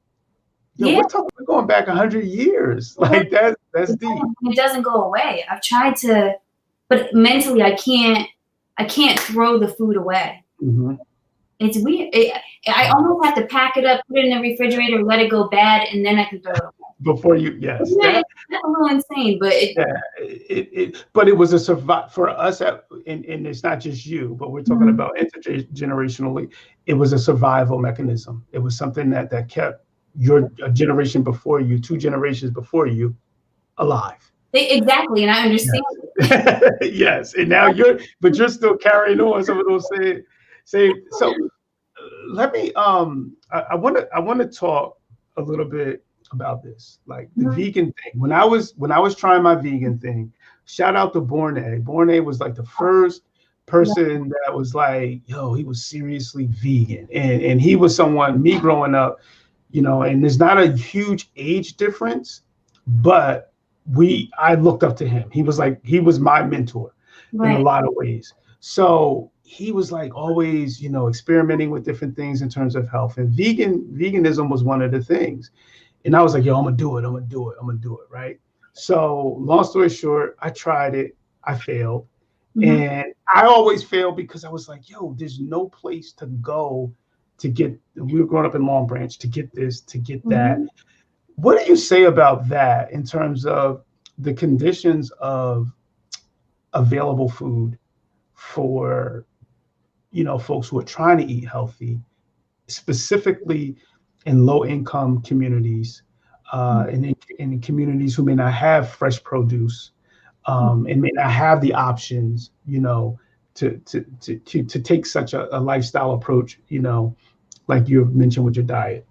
we're going back 100 years. Like that's deep. It doesn't go away. I've tried to, but mentally I can't throw the food away. Mm-hmm. It's weird. I almost have to pack it up, put it in the refrigerator, let it go bad, and then I can throw it away. before you, yes. Yeah, that's a little insane, but But it was a survive for us, and it's not just you, but we're talking about intergenerationally. It was a survival mechanism. It was something that kept your generation before you, 2 generations before you, alive. Exactly, and I understand. Yes. Yes, and now you're still carrying on some of those same. So let me I want to talk a little bit about this, like the vegan thing. When I was trying my vegan thing, shout out to Borne. Borne was like the first person that was like, yo, he was seriously vegan, and he was someone, me growing up, and there's not a huge age difference, but I looked up to him. He was my mentor in a lot of ways. So he was like always, experimenting with different things in terms of health, and veganism was one of the things. And I was like, yo, I'm gonna do it, right? So long story short, I tried it, I failed. And I always failed because I was like, yo, there's no place to go to get, we were growing up in Long Branch, to get this, to get that. What do you say about that in terms of the conditions of available food for folks who are trying to eat healthy, specifically in low-income communities, and in communities who may not have fresh produce, and may not have the options, to take such a lifestyle approach, like you mentioned with your diet.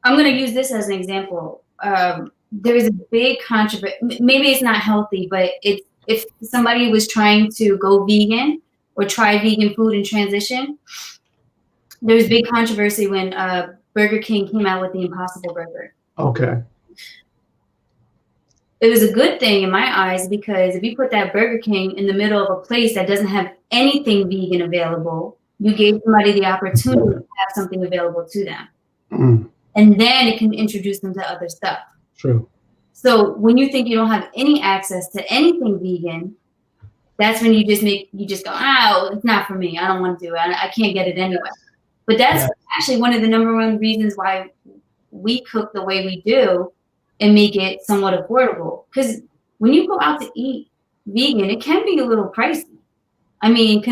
I'm going to use this as an example. There is a big controversy. Maybe it's not healthy, but if somebody was trying to go vegan or try vegan food and transition, there was big controversy when Burger King came out with the Impossible Burger. Okay. It was a good thing in my eyes, because if you put that Burger King in the middle of a place that doesn't have anything vegan available, you gave somebody the opportunity to have something available to them. And then it can introduce them to other stuff. True. So when you think you don't have any access to anything vegan, that's when you just go, oh, it's not for me. I don't want to do it. I can't get it anyway. But that's actually one of the number one reasons why we cook the way we do and make it somewhat affordable. Because when you go out to eat vegan, it can be a little pricey. I mean,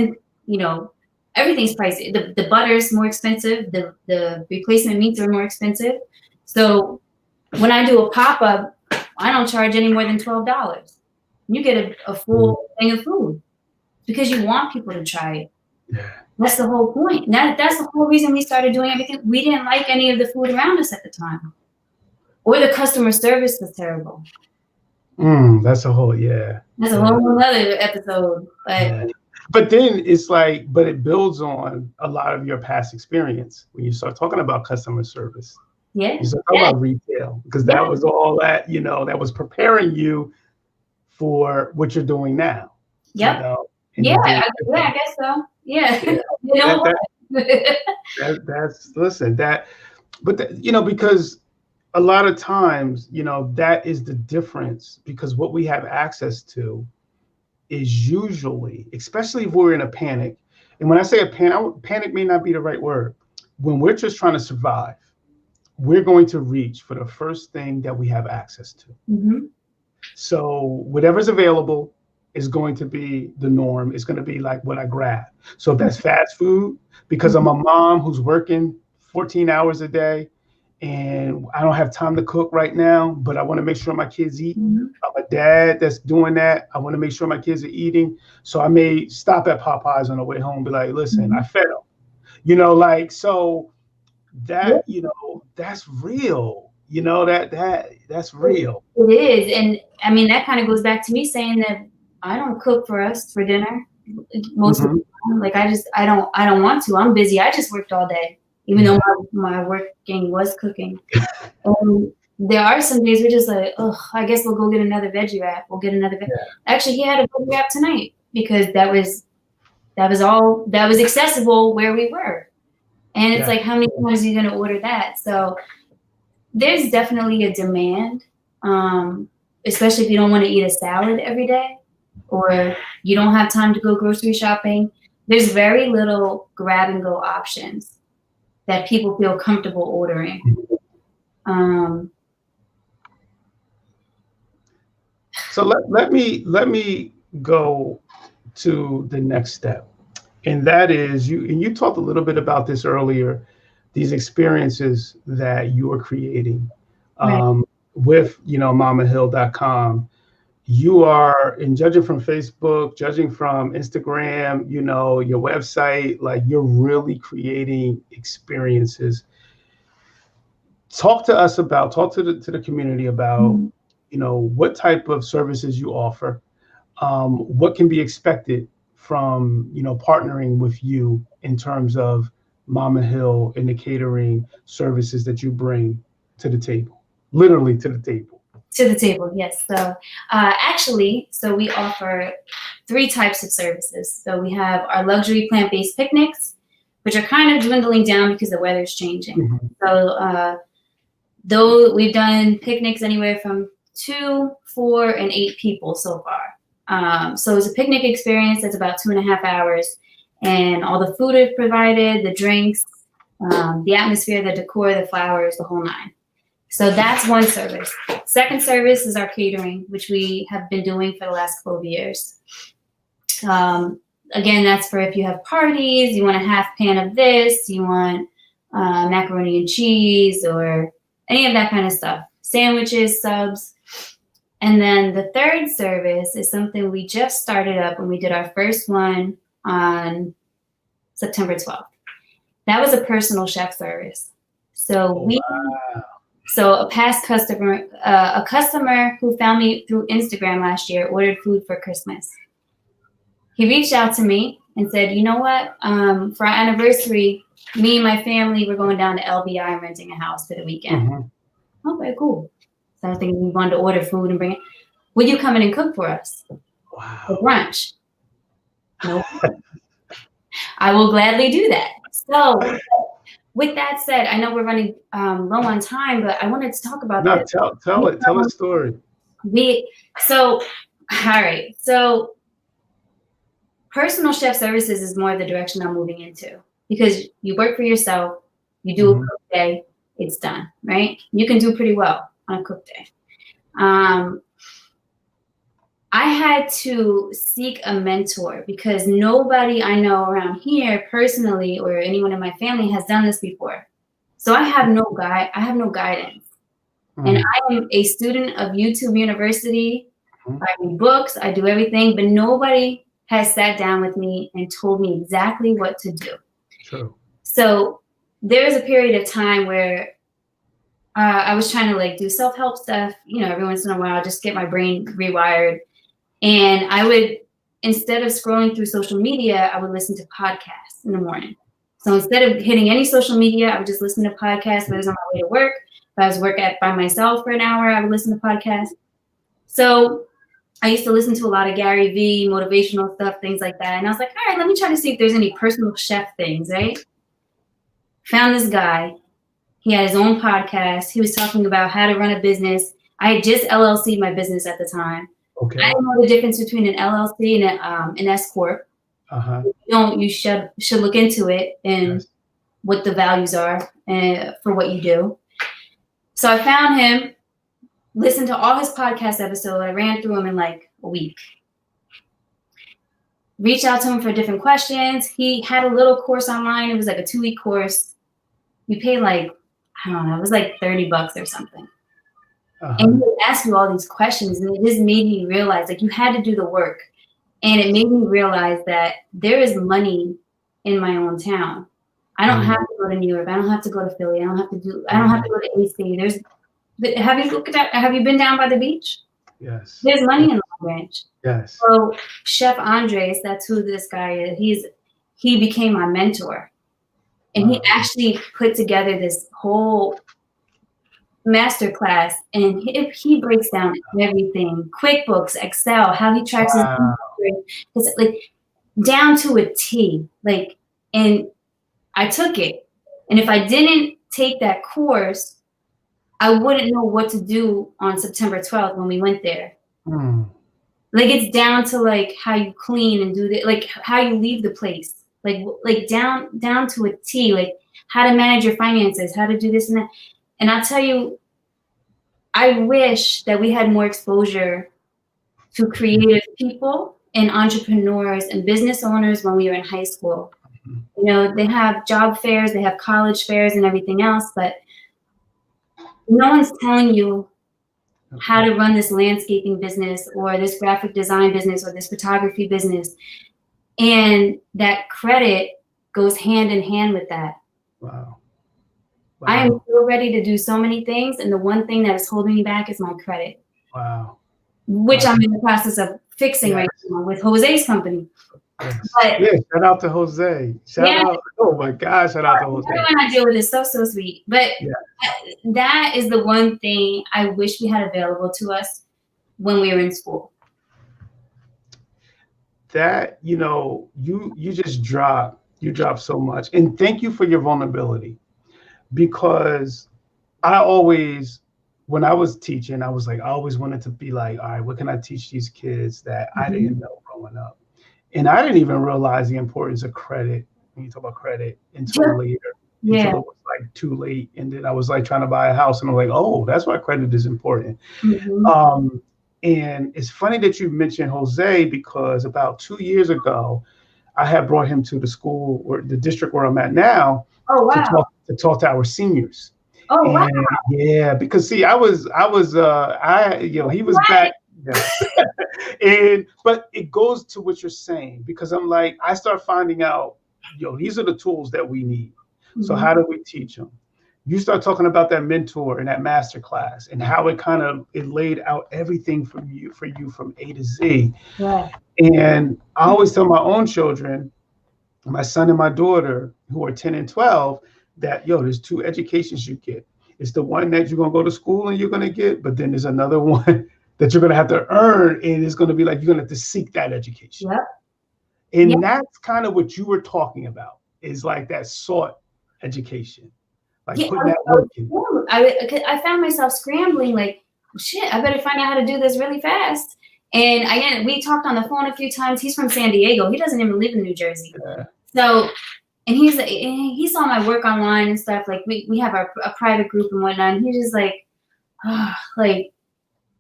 everything's pricey. The butter is more expensive. The replacement meats are more expensive. So when I do a pop-up, I don't charge any more than $12. You get a full thing of food because you want people to try it. Yeah. That's the whole point. That's the whole reason we started doing everything. We didn't like any of the food around us at the time. Or the customer service was terrible. That's a whole, That's a whole other episode. But then it's like, but it builds on a lot of your past experience when you start talking about customer service. Yeah. You start talking about retail, because that was all that, that was preparing you for what you're doing now. Yep. I guess so. Yeah. Because a lot of times, that is the difference, because what we have access to is usually, especially if we're in a panic. And when I say panic may not be the right word. When we're just trying to survive, we're going to reach for the first thing that we have access to. So whatever's available is going to be the norm. It's going to be like what I grab. So if that's fast food, because I'm a mom who's working 14 hours a day, and I don't have time to cook right now, but I want to make sure my kids eat. I'm a dad that's doing that. I want to make sure my kids are eating. So I may stop at Popeyes on the way home, be like, listen, I fed them. So that, that's real. That's real. It is. And I mean, that kind of goes back to me saying that I don't cook for us for dinner most of the time. Like I don't want to. I'm busy. I just worked all day. Even though my working was cooking. There are some days we're just like, I guess we'll go get another veggie wrap. We'll get another Actually, he had a veggie wrap tonight because that was accessible where we were. And it's like, how many times are you going to order that? So there's definitely a demand, especially if you don't want to eat a salad every day or you don't have time to go grocery shopping. There's very little grab and go options that people feel comfortable ordering. So let me go to the next step. And that is you talked a little bit about this earlier, these experiences that you are creating Right. with, mamahill.com. You are, in judging from Facebook, judging from Instagram, your website, like you're really creating experiences. Talk to the community about, Mhm. what type of services you offer, what can be expected from, partnering with you in terms of Mama Hill and the catering services that you bring to the table, literally to the table. To the table, yes. So actually, so we offer 3 types of services. So we have our luxury plant-based picnics, which are kind of dwindling down because the weather's changing. Mm-hmm. So though we've done picnics anywhere from 2, 4, and 8 people so far. So it's a picnic experience that's about 2.5 hours, and all the food is provided, the drinks, the atmosphere, the decor, the flowers, the whole 9. So that's one service. Second service is our catering, which we have been doing for the last 12 years. Again, that's for if you have parties, you want a half pan of this, you want macaroni and cheese, or any of that kind of stuff. Sandwiches, subs. And then the third service is something we just started up when we did our first one on September 12th. That was a personal chef service. So So a past customer, a customer who found me through Instagram last year, ordered food for Christmas. He reached out to me and said, you know what, for our anniversary, me and my family, we're going down to LBI and renting a house for the weekend. Mm-hmm. Okay, cool. So I was thinking we wanted to order food and bring it. Will you come in and cook for us for brunch? Nope. I will gladly do that. So with that said, I know we're running low on time, but I wanted to talk about this. Tell a story. All right. So personal chef services is more the direction I'm moving into, because you work for yourself, you do a cook day, it's done, right? You can do pretty well on a cook day. I had to seek a mentor because nobody I know around here personally or anyone in my family has done this before. So I have no guidance. And I am a student of YouTube University. I read books, I do everything, but nobody has sat down with me and told me exactly what to do. True. So there was a period of time where I was trying to do self-help stuff, every once in a while, just get my brain rewired. And I would, instead of scrolling through social media, I would listen to podcasts in the morning. So instead of hitting any social media, I would just listen to podcasts. If I was on my way to work, if I was by myself for an hour, I would listen to podcasts. So I used to listen to a lot of Gary Vee, motivational stuff, things like that. And I was like, all right, let me try to see if there's any personal chef things, right? Found this guy. He had his own podcast. He was talking about how to run a business. I had just LLC'd my business at the time. Okay. I didn't know the difference between an LLC and an S corp. You should look into it and what the values are for what you do. So I found him, listened to all his podcast episodes. I ran through them in a week. Reached out to him for different questions. He had a little course online. It was a 2-week course. We paid I don't know, it was $30 or something. And he would ask you all these questions, and it just made me realize you had to do the work. And it made me realize that there is money in my own town. I don't have to go to New York. I don't have to go to Philly. I don't have to go to AC. Have you been down by the beach? Yes. There's money in Long Branch. Yes. So Chef Andres, that's who this guy is. He became my mentor. And he actually put together this whole masterclass, and he breaks down everything: QuickBooks, Excel, how he tracks his inventory, down to a T. And I took it. And if I didn't take that course, I wouldn't know what to do on September 12th when we went there. It's down to how you clean and do that, how you leave the place, down to a T, how to manage your finances, how to do this and that. And I'll tell you, I wish that we had more exposure to creative people and entrepreneurs and business owners when we were in high school. You know, they have job fairs, they have college fairs and everything else, but no one's telling you how to run this landscaping business or this graphic design business or this photography business. And that credit goes hand in hand with that. Wow. I am so ready to do so many things, and the one thing that is holding me back is my credit. Wow. Which I'm in the process of fixing right now with Jose's company. Yes. But, yeah, shout out to Jose. Shout out. Oh my gosh, shout out to Jose. Everyone I deal with is so sweet. But that is the one thing I wish we had available to us when we were in school. That, you know, you just drop so much. And thank you for your vulnerability. Because I always, when I was teaching, I was like, I always wanted to be like, all right, what can I teach these kids that I didn't know growing up? And I didn't even realize the importance of credit, when you talk about credit, until later. Until it was like too late. And then I was like trying to buy a house and I'm like, oh, that's why credit is important. And it's funny that you mentioned Jose, because about 2 years ago, I had brought him to the school or the district where I'm at now. Oh, wow. To talk to our seniors. Oh, wow. Yeah, because see, he was back. But it goes to what you're saying, because I'm like, I start finding out, these are the tools that we need. So how do we teach them? You start talking about that mentor and that master class and how it laid out everything for you from A to Z. Yeah. And I always tell my own children, my son and my daughter, who are 10 and 12, that, there's two educations you get. It's the one that you're going to go to school and you're going to get, but then there's another one that you're going to have to earn, and it's going to be like, you're going to have to seek that education. Yep. And that's kind of what you were talking about, is like that sought education, like putting that work in. I found myself scrambling, like, shit, I better find out how to do this really fast. And again, we talked on the phone a few times. He's from San Diego. He doesn't even live in New Jersey. Yeah. So, and he saw my work online and stuff. Like we have a private group and whatnot. And he's just like, like,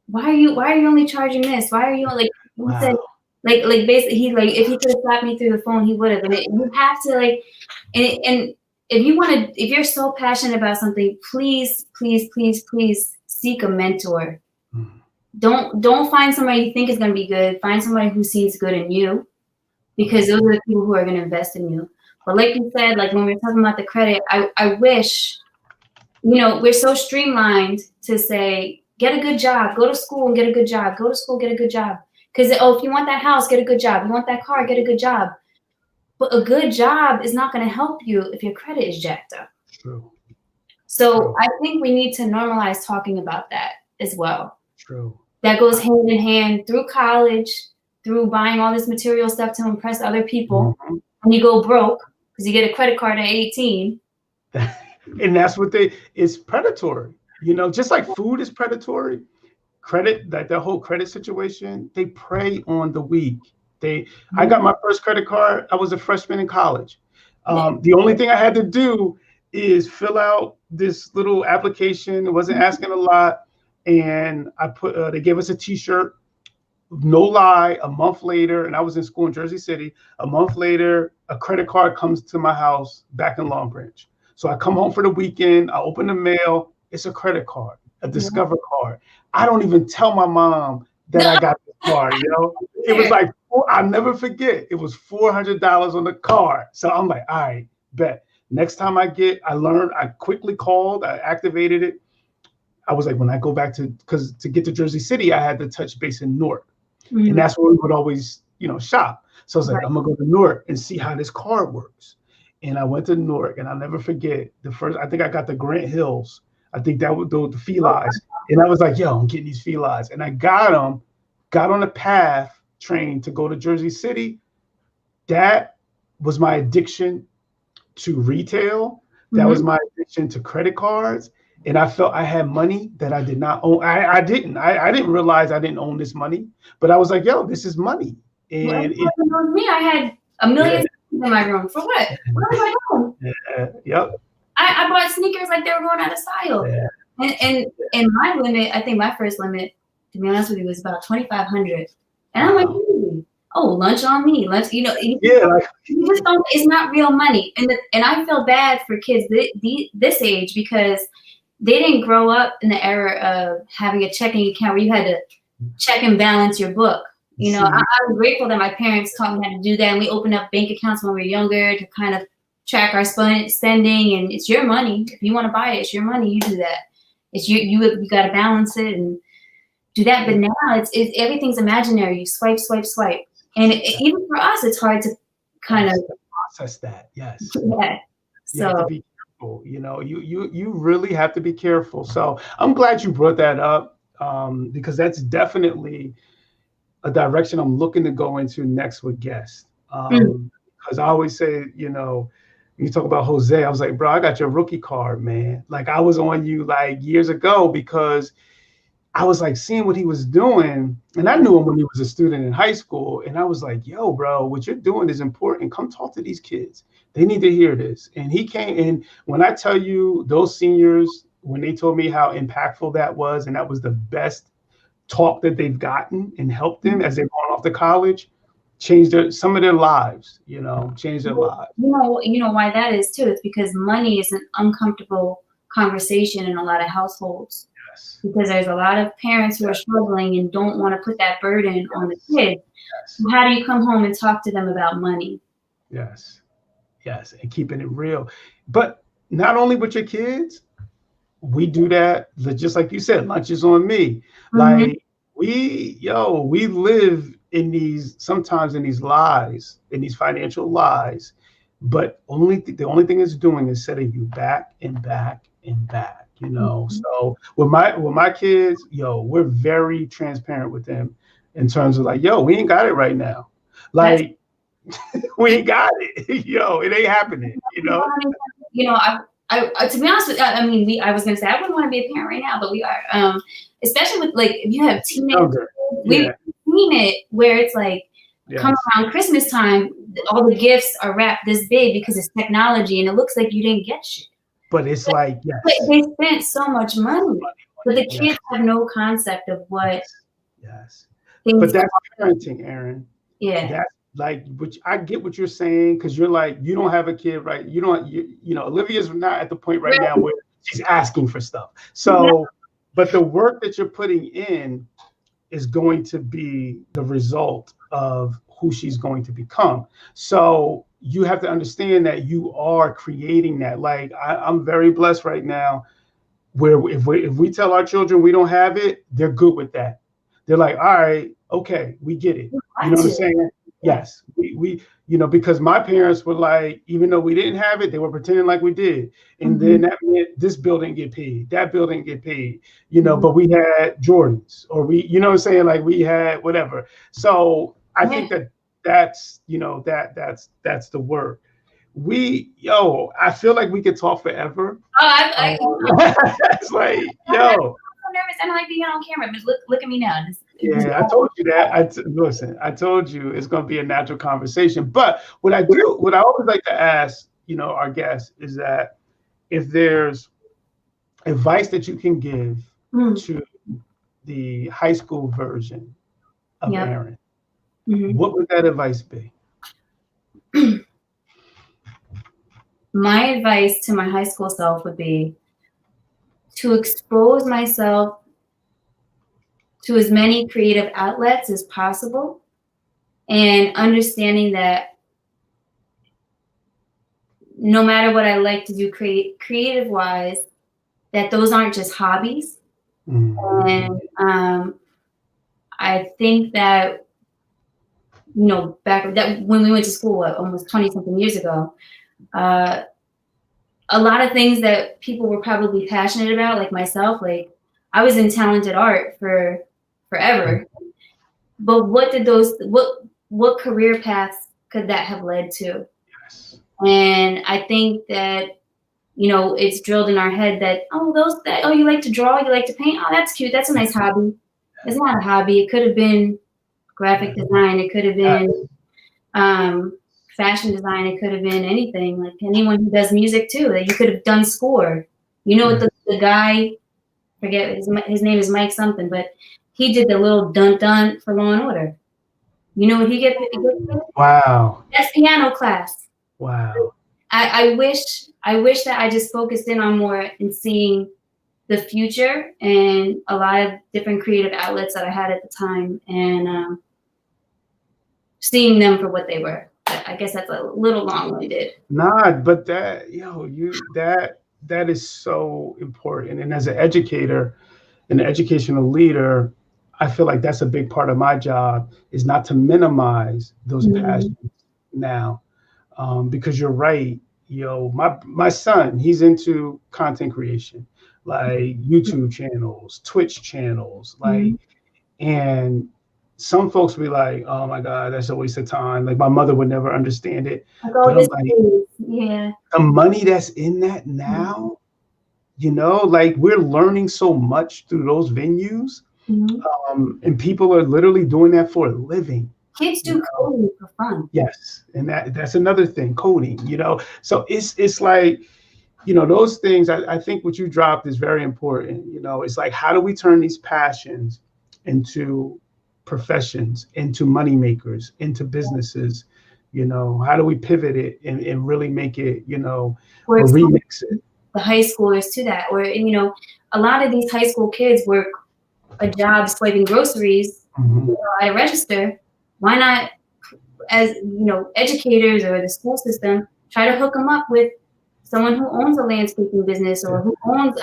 why are you only charging this? Why are you like? He said, like basically, he like, if he could have slapped me through the phone, he would have. And you have to like, and if you're so passionate about something, please seek a mentor. Don't find somebody you think is going to be good. Find somebody who sees good in you, because those are the people who are going to invest in you. But like you said, like when we're talking about the credit, I wish, we're so streamlined to say, get a good job, go to school and get a good job, go to school, get a good job. Because, if you want that house, get a good job. You want that car, get a good job. But a good job is not going to help you if your credit is jacked up. True. So I think we need to normalize talking about that as well. True. That goes hand in hand through college, through buying all this material stuff to impress other people. And you go broke because you get a credit card at 18. And that's what it's predatory. Just like food is predatory, credit, like the whole credit situation, they prey on the weak. I got my first credit card. I was a freshman in college. The only thing I had to do is fill out this little application. It wasn't asking a lot. And they gave us a t-shirt, no lie, a month later, and I was in school in Jersey City. A month later, a credit card comes to my house back in Long Branch. So I come home for the weekend, I open the mail, it's a credit card, a Discover card. I don't even tell my mom that I got the card, It was like, I'll never forget, it was $400 on the card. So I'm like, all right, bet. Next time I learned, I quickly called, I activated it. I was like, when I go back because to get to Jersey City, I had to touch base in Newark. And that's where we would always, shop. So I was like, I'm going to go to Newark and see how this card works. And I went to Newark, and I'll never forget I think I got the Grant Hills. I think that would the felines. And I was like, I'm getting these felines. And I got on the PATH train to go to Jersey City. That was my addiction to retail. That was my addiction to credit cards. And I felt I had money that I did not own. I didn't realize I didn't own this money, but I was like, this is money. And I had $1 million in my room. For what? What was I doing? Yep. I bought sneakers like they were going out of style. Yeah. And my limit, I think my first limit to be honest with you, was about $2,500. And I'm like, oh, lunch on me. Lunch, you just don't, it's not real money. And I feel bad for kids this age because they didn't grow up in the era of having a checking account where you had to check and balance your book. I'm grateful that my parents taught me how to do that. And we opened up bank accounts when we were younger to kind of track our spending. And it's your money. If you want to buy it, it's your money. You do that. It's you got to balance it and do that. But now it's everything's imaginary. You swipe. And even for us, it's hard to kind of process that. Yes. Yeah. You have to be careful. You really have to be careful. So I'm glad you brought that up because that's definitely a direction I'm looking to go into next with guests. Because I always say, you talk about Jose, I was like, bro, I got your rookie card, man. Like I was on you like years ago because I was like seeing what he was doing. And I knew him when he was a student in high school. And I was like, yo, bro, what you're doing is important. Come talk to these kids. They need to hear this. And he came in. When I tell you those seniors, when they told me how impactful that was, and that was the best talk that they've gotten and helped them as they've gone off to college, changed some of their lives, changed their lives. You know why that is too. It's because money is an uncomfortable conversation in a lot of households. Yes. Because there's a lot of parents who are struggling and don't want to put that burden on the kids. Yes. So how do you come home and talk to them about money? Yes. And keeping it real. But not only with your kids, we do that, just like you said, lunch is on me. Mm-hmm. Like we live sometimes in these lies, in these financial lies, but the only thing it's doing is setting you back and back and back, Mm-hmm. So with my kids, we're very transparent with them in terms of like, we ain't got it right now. Like we ain't got it, it ain't happening, I to be honest with you, I was gonna say I wouldn't want to be a parent right now, but we are. Especially with like if you have teenagers, we've seen it where it's like come around Christmas time, all the gifts are wrapped this big because it's technology, and it looks like you didn't get shit. But it's like they spent so much money, but the kids have no concept of what. Yes. But that's parenting, Erin. Yeah. That's like, which I get what you're saying, because you're like, you don't have a kid, right? You don't, Olivia's not at the point right now where she's asking for stuff. So, but the work that you're putting in is going to be the result of who she's going to become. So you have to understand that you are creating that. Like I'm very blessed right now where if we tell our children we don't have it, they're good with that. They're like, all right, okay, we get it. You know what I'm saying? Yes, we because my parents were like, even though we didn't have it, they were pretending like we did. And then that meant this bill didn't get paid, that bill didn't get paid, but we had Jordans or we, like we had whatever. So I think that's the work. I feel like we could talk forever. It's like, I'm nervous. I don't like being on camera, but look at me now. I told you that. Listen, I told you it's going to be a natural conversation. But what I always like to ask, our guests is that if there's advice that you can give to the high school version of Erin, what would that advice be? My advice to my high school self would be to expose myself to as many creative outlets as possible, and understanding that no matter what I like to do creative wise, that those aren't just hobbies. And I think that, back that when we went to school, almost 20 something years ago, a lot of things that people were probably passionate about, like myself, like I was in talented art for forever, but what career paths could that have led to? Yes. And I think that it's drilled in our head that you like to draw, you like to paint, that's cute, that's a nice hobby. It's not a hobby. It could have been graphic design, it could have been fashion design, it could have been anything. Like anyone who does music too, that you could have done score. The guy, forget his name is Mike something, but he did the little dun-dun for Law and Order. You know what he get? Wow. That's piano class. Wow. I wish that I just focused in on more and seeing the future and a lot of different creative outlets that I had at the time, and seeing them for what they were. I guess that's a little long-winded. Nah, but that that is so important. And as an educator, an educational leader, I feel like that's a big part of my job, is not to minimize those passions now, because you're right. My son, he's into content creation, like YouTube channels, Twitch channels, like, and some folks be like, "Oh my God, that's a waste of time." Like my mother would never understand it, but I'm like, the money that's in that now, like we're learning so much through those venues, and people are literally doing that for a living. Kids do coding for fun. Yes, and that's another thing, coding. So it's like, those things. I think what you dropped is very important. It's like, how do we turn these passions into professions, into money makers, into businesses? How do we pivot it and really make it, or remix it? The high schoolers to that, or a lot of these high school kids work a job swiping groceries at a register. Why not, as educators or the school system, try to hook them up with someone who owns a landscaping business or who owns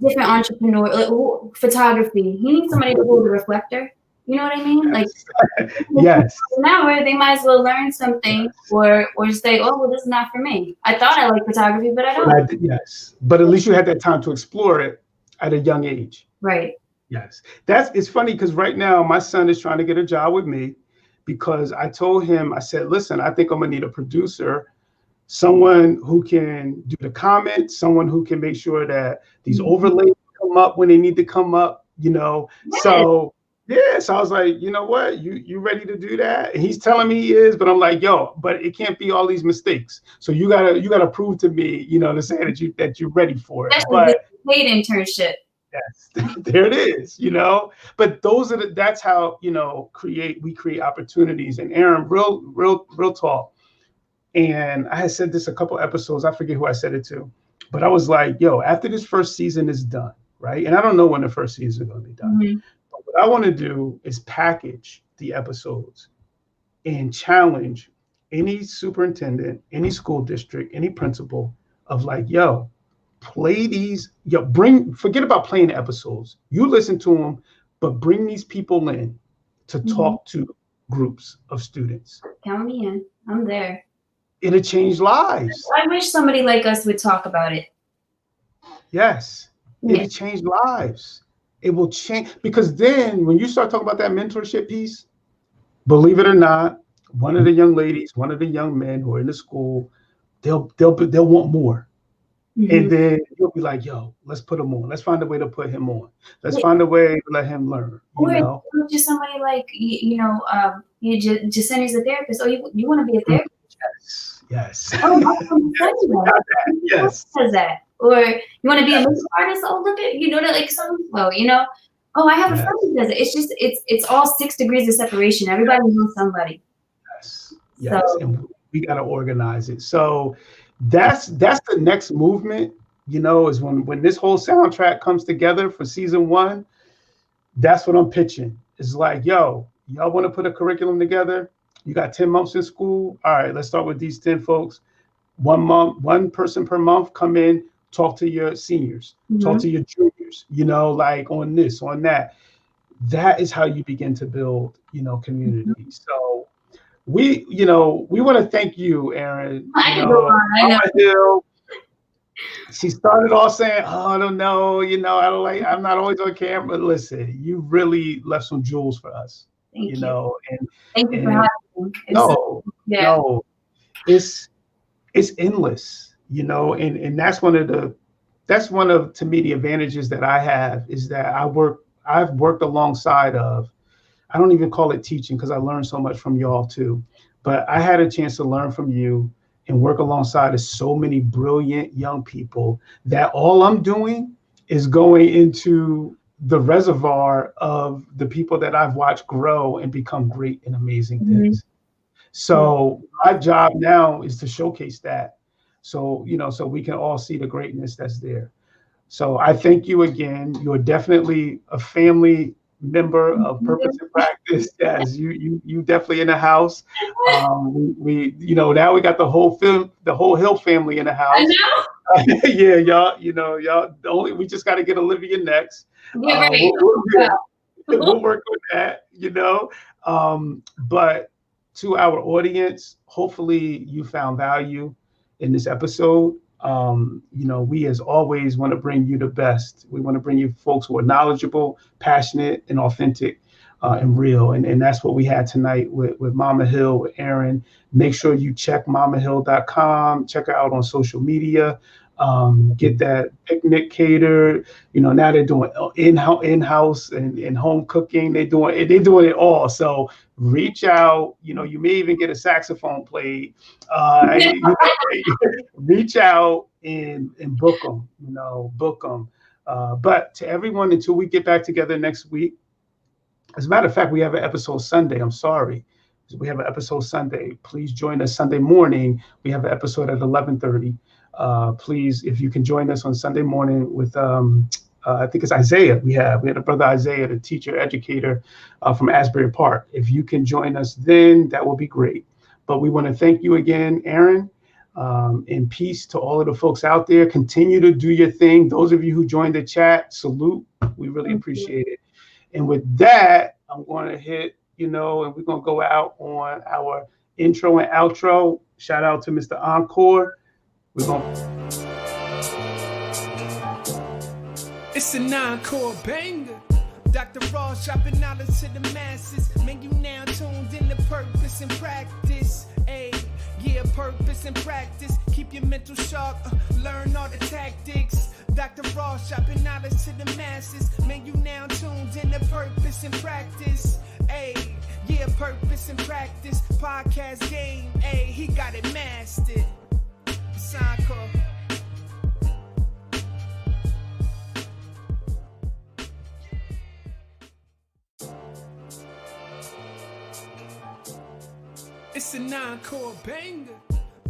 different entrepreneur, photography. He needs somebody to hold a reflector. You know what I mean? Like, yes. Now they might as well learn something, or say, "Oh, well, this is not for me. I thought I liked photography, but I don't." Yes, but at least you had that time to explore it at a young age. Right. Yes, it's funny because right now my son is trying to get a job with me, because I told him, I said, "Listen, I think I'm gonna need a producer, someone who can do the comments, someone who can make sure that these overlays come up when they need to come up." Yes. So. Yeah, so I was like, you know what, you ready to do that? And he's telling me he is, but I'm like, yo, but it can't be all these mistakes. So you gotta prove to me, to say that you're ready for it. But paid internship. Yes, there it is. But that's how we create opportunities. And Erin, real talk. And I had said this a couple episodes. I forget who I said it to, but I was like, yo, after this first season is done, right? And I don't know when the first season is going to be done. What I want to do is package the episodes and challenge any superintendent, any school district, any principal of like, yo, play these, forget about playing the episodes. You listen to them, but bring these people in to talk to groups of students. Count me in. I'm there. It'll change lives. I wish somebody like us would talk about it. Yes, it'll change lives. It will change, because then when you start talking about that mentorship piece, believe it or not, one of the young ladies, one of the young men who are in the school, they'll want more. And then you'll be like, yo, let's put him on. Let's find a way to put him on. Let's find a way to let him learn. Or just somebody like, Jaseni's a therapist. Oh, you want to be a therapist? Yes. Oh, yes. Does that? Or you want to be a makeup artist? Oh, look at, like some flow, Oh, I have a friend who does it. It's just, it's all 6 degrees of separation. Everybody knows somebody. Yes. So, and we got to organize it. So that's the next movement, is when this whole soundtrack comes together for season 1, that's what I'm pitching. It's like, yo, y'all want to put a curriculum together? You got 10 months in school. All right, let's start with these 10 folks. 1 month, 1 person per month, come in, talk to your seniors, talk to your juniors, like on this, on that. That is how you begin to build, community. So we want to thank you, Erin. I know. She started off saying, "Oh, I don't know, I'm not always on camera." Listen, you really left some jewels for us. Thank you. And thank you for having me. No, it's endless. And that's one of to me the advantages that I have, is that I've worked alongside of, I don't even call it teaching because I learned so much from y'all too, but I had a chance to learn from you and work alongside of so many brilliant young people that all I'm doing is going into the reservoir of the people that I've watched grow and become great and amazing things. So my job now is to showcase that. So, so we can all see the greatness that's there. So I thank you again. You're definitely a family member of Purpose and Practice. Yes, you definitely in the house. We now we got the whole Hill family in the house. I know. Yeah, y'all. We just got to get Olivia next. Yeah, right. We'll work with that. But to our audience, hopefully you found value in this episode. We as always want to bring you the best. We want to bring you folks who are knowledgeable, passionate, and authentic and real. And that's what we had tonight with Mama Hill, with Erin. Make sure you check mamahill.com, check her out on social media. Get that picnic catered. Now they're doing in-house and home cooking. They're doing it all. So reach out. You may even get a saxophone played. Reach out and book them. Book them. But to everyone, until we get back together next week. As a matter of fact, we have an episode Sunday. I'm sorry. We have an episode Sunday. Please join us Sunday morning. We have an episode at 11:30. Please, if you can join us on Sunday morning with, I think it's Isaiah. We had a brother Isaiah, the teacher, educator from Asbury Park. If you can join us then, that will be great. But we want to thank you again, Erin, and peace to all of the folks out there. Continue to do your thing. Those of you who joined the chat, salute. We really appreciate it. And with that, I'm going to hit, and we're going to go out on our intro and outro. Shout out to Mr. Encore. We're going. It's an encore banger. Dr. Ross dropping knowledge to the masses. Man, you now tuned in to Purpose and Practice. Yeah, purpose and practice. Keep your mental sharp. Learn all the tactics. Dr. Ross dropping knowledge to the masses. Man, you now tuned in to Purpose and Practice. Yeah, Purpose and Practice. Podcast game. He got it mastered. It's encore. It's an encore banger.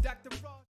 Dr. Ross.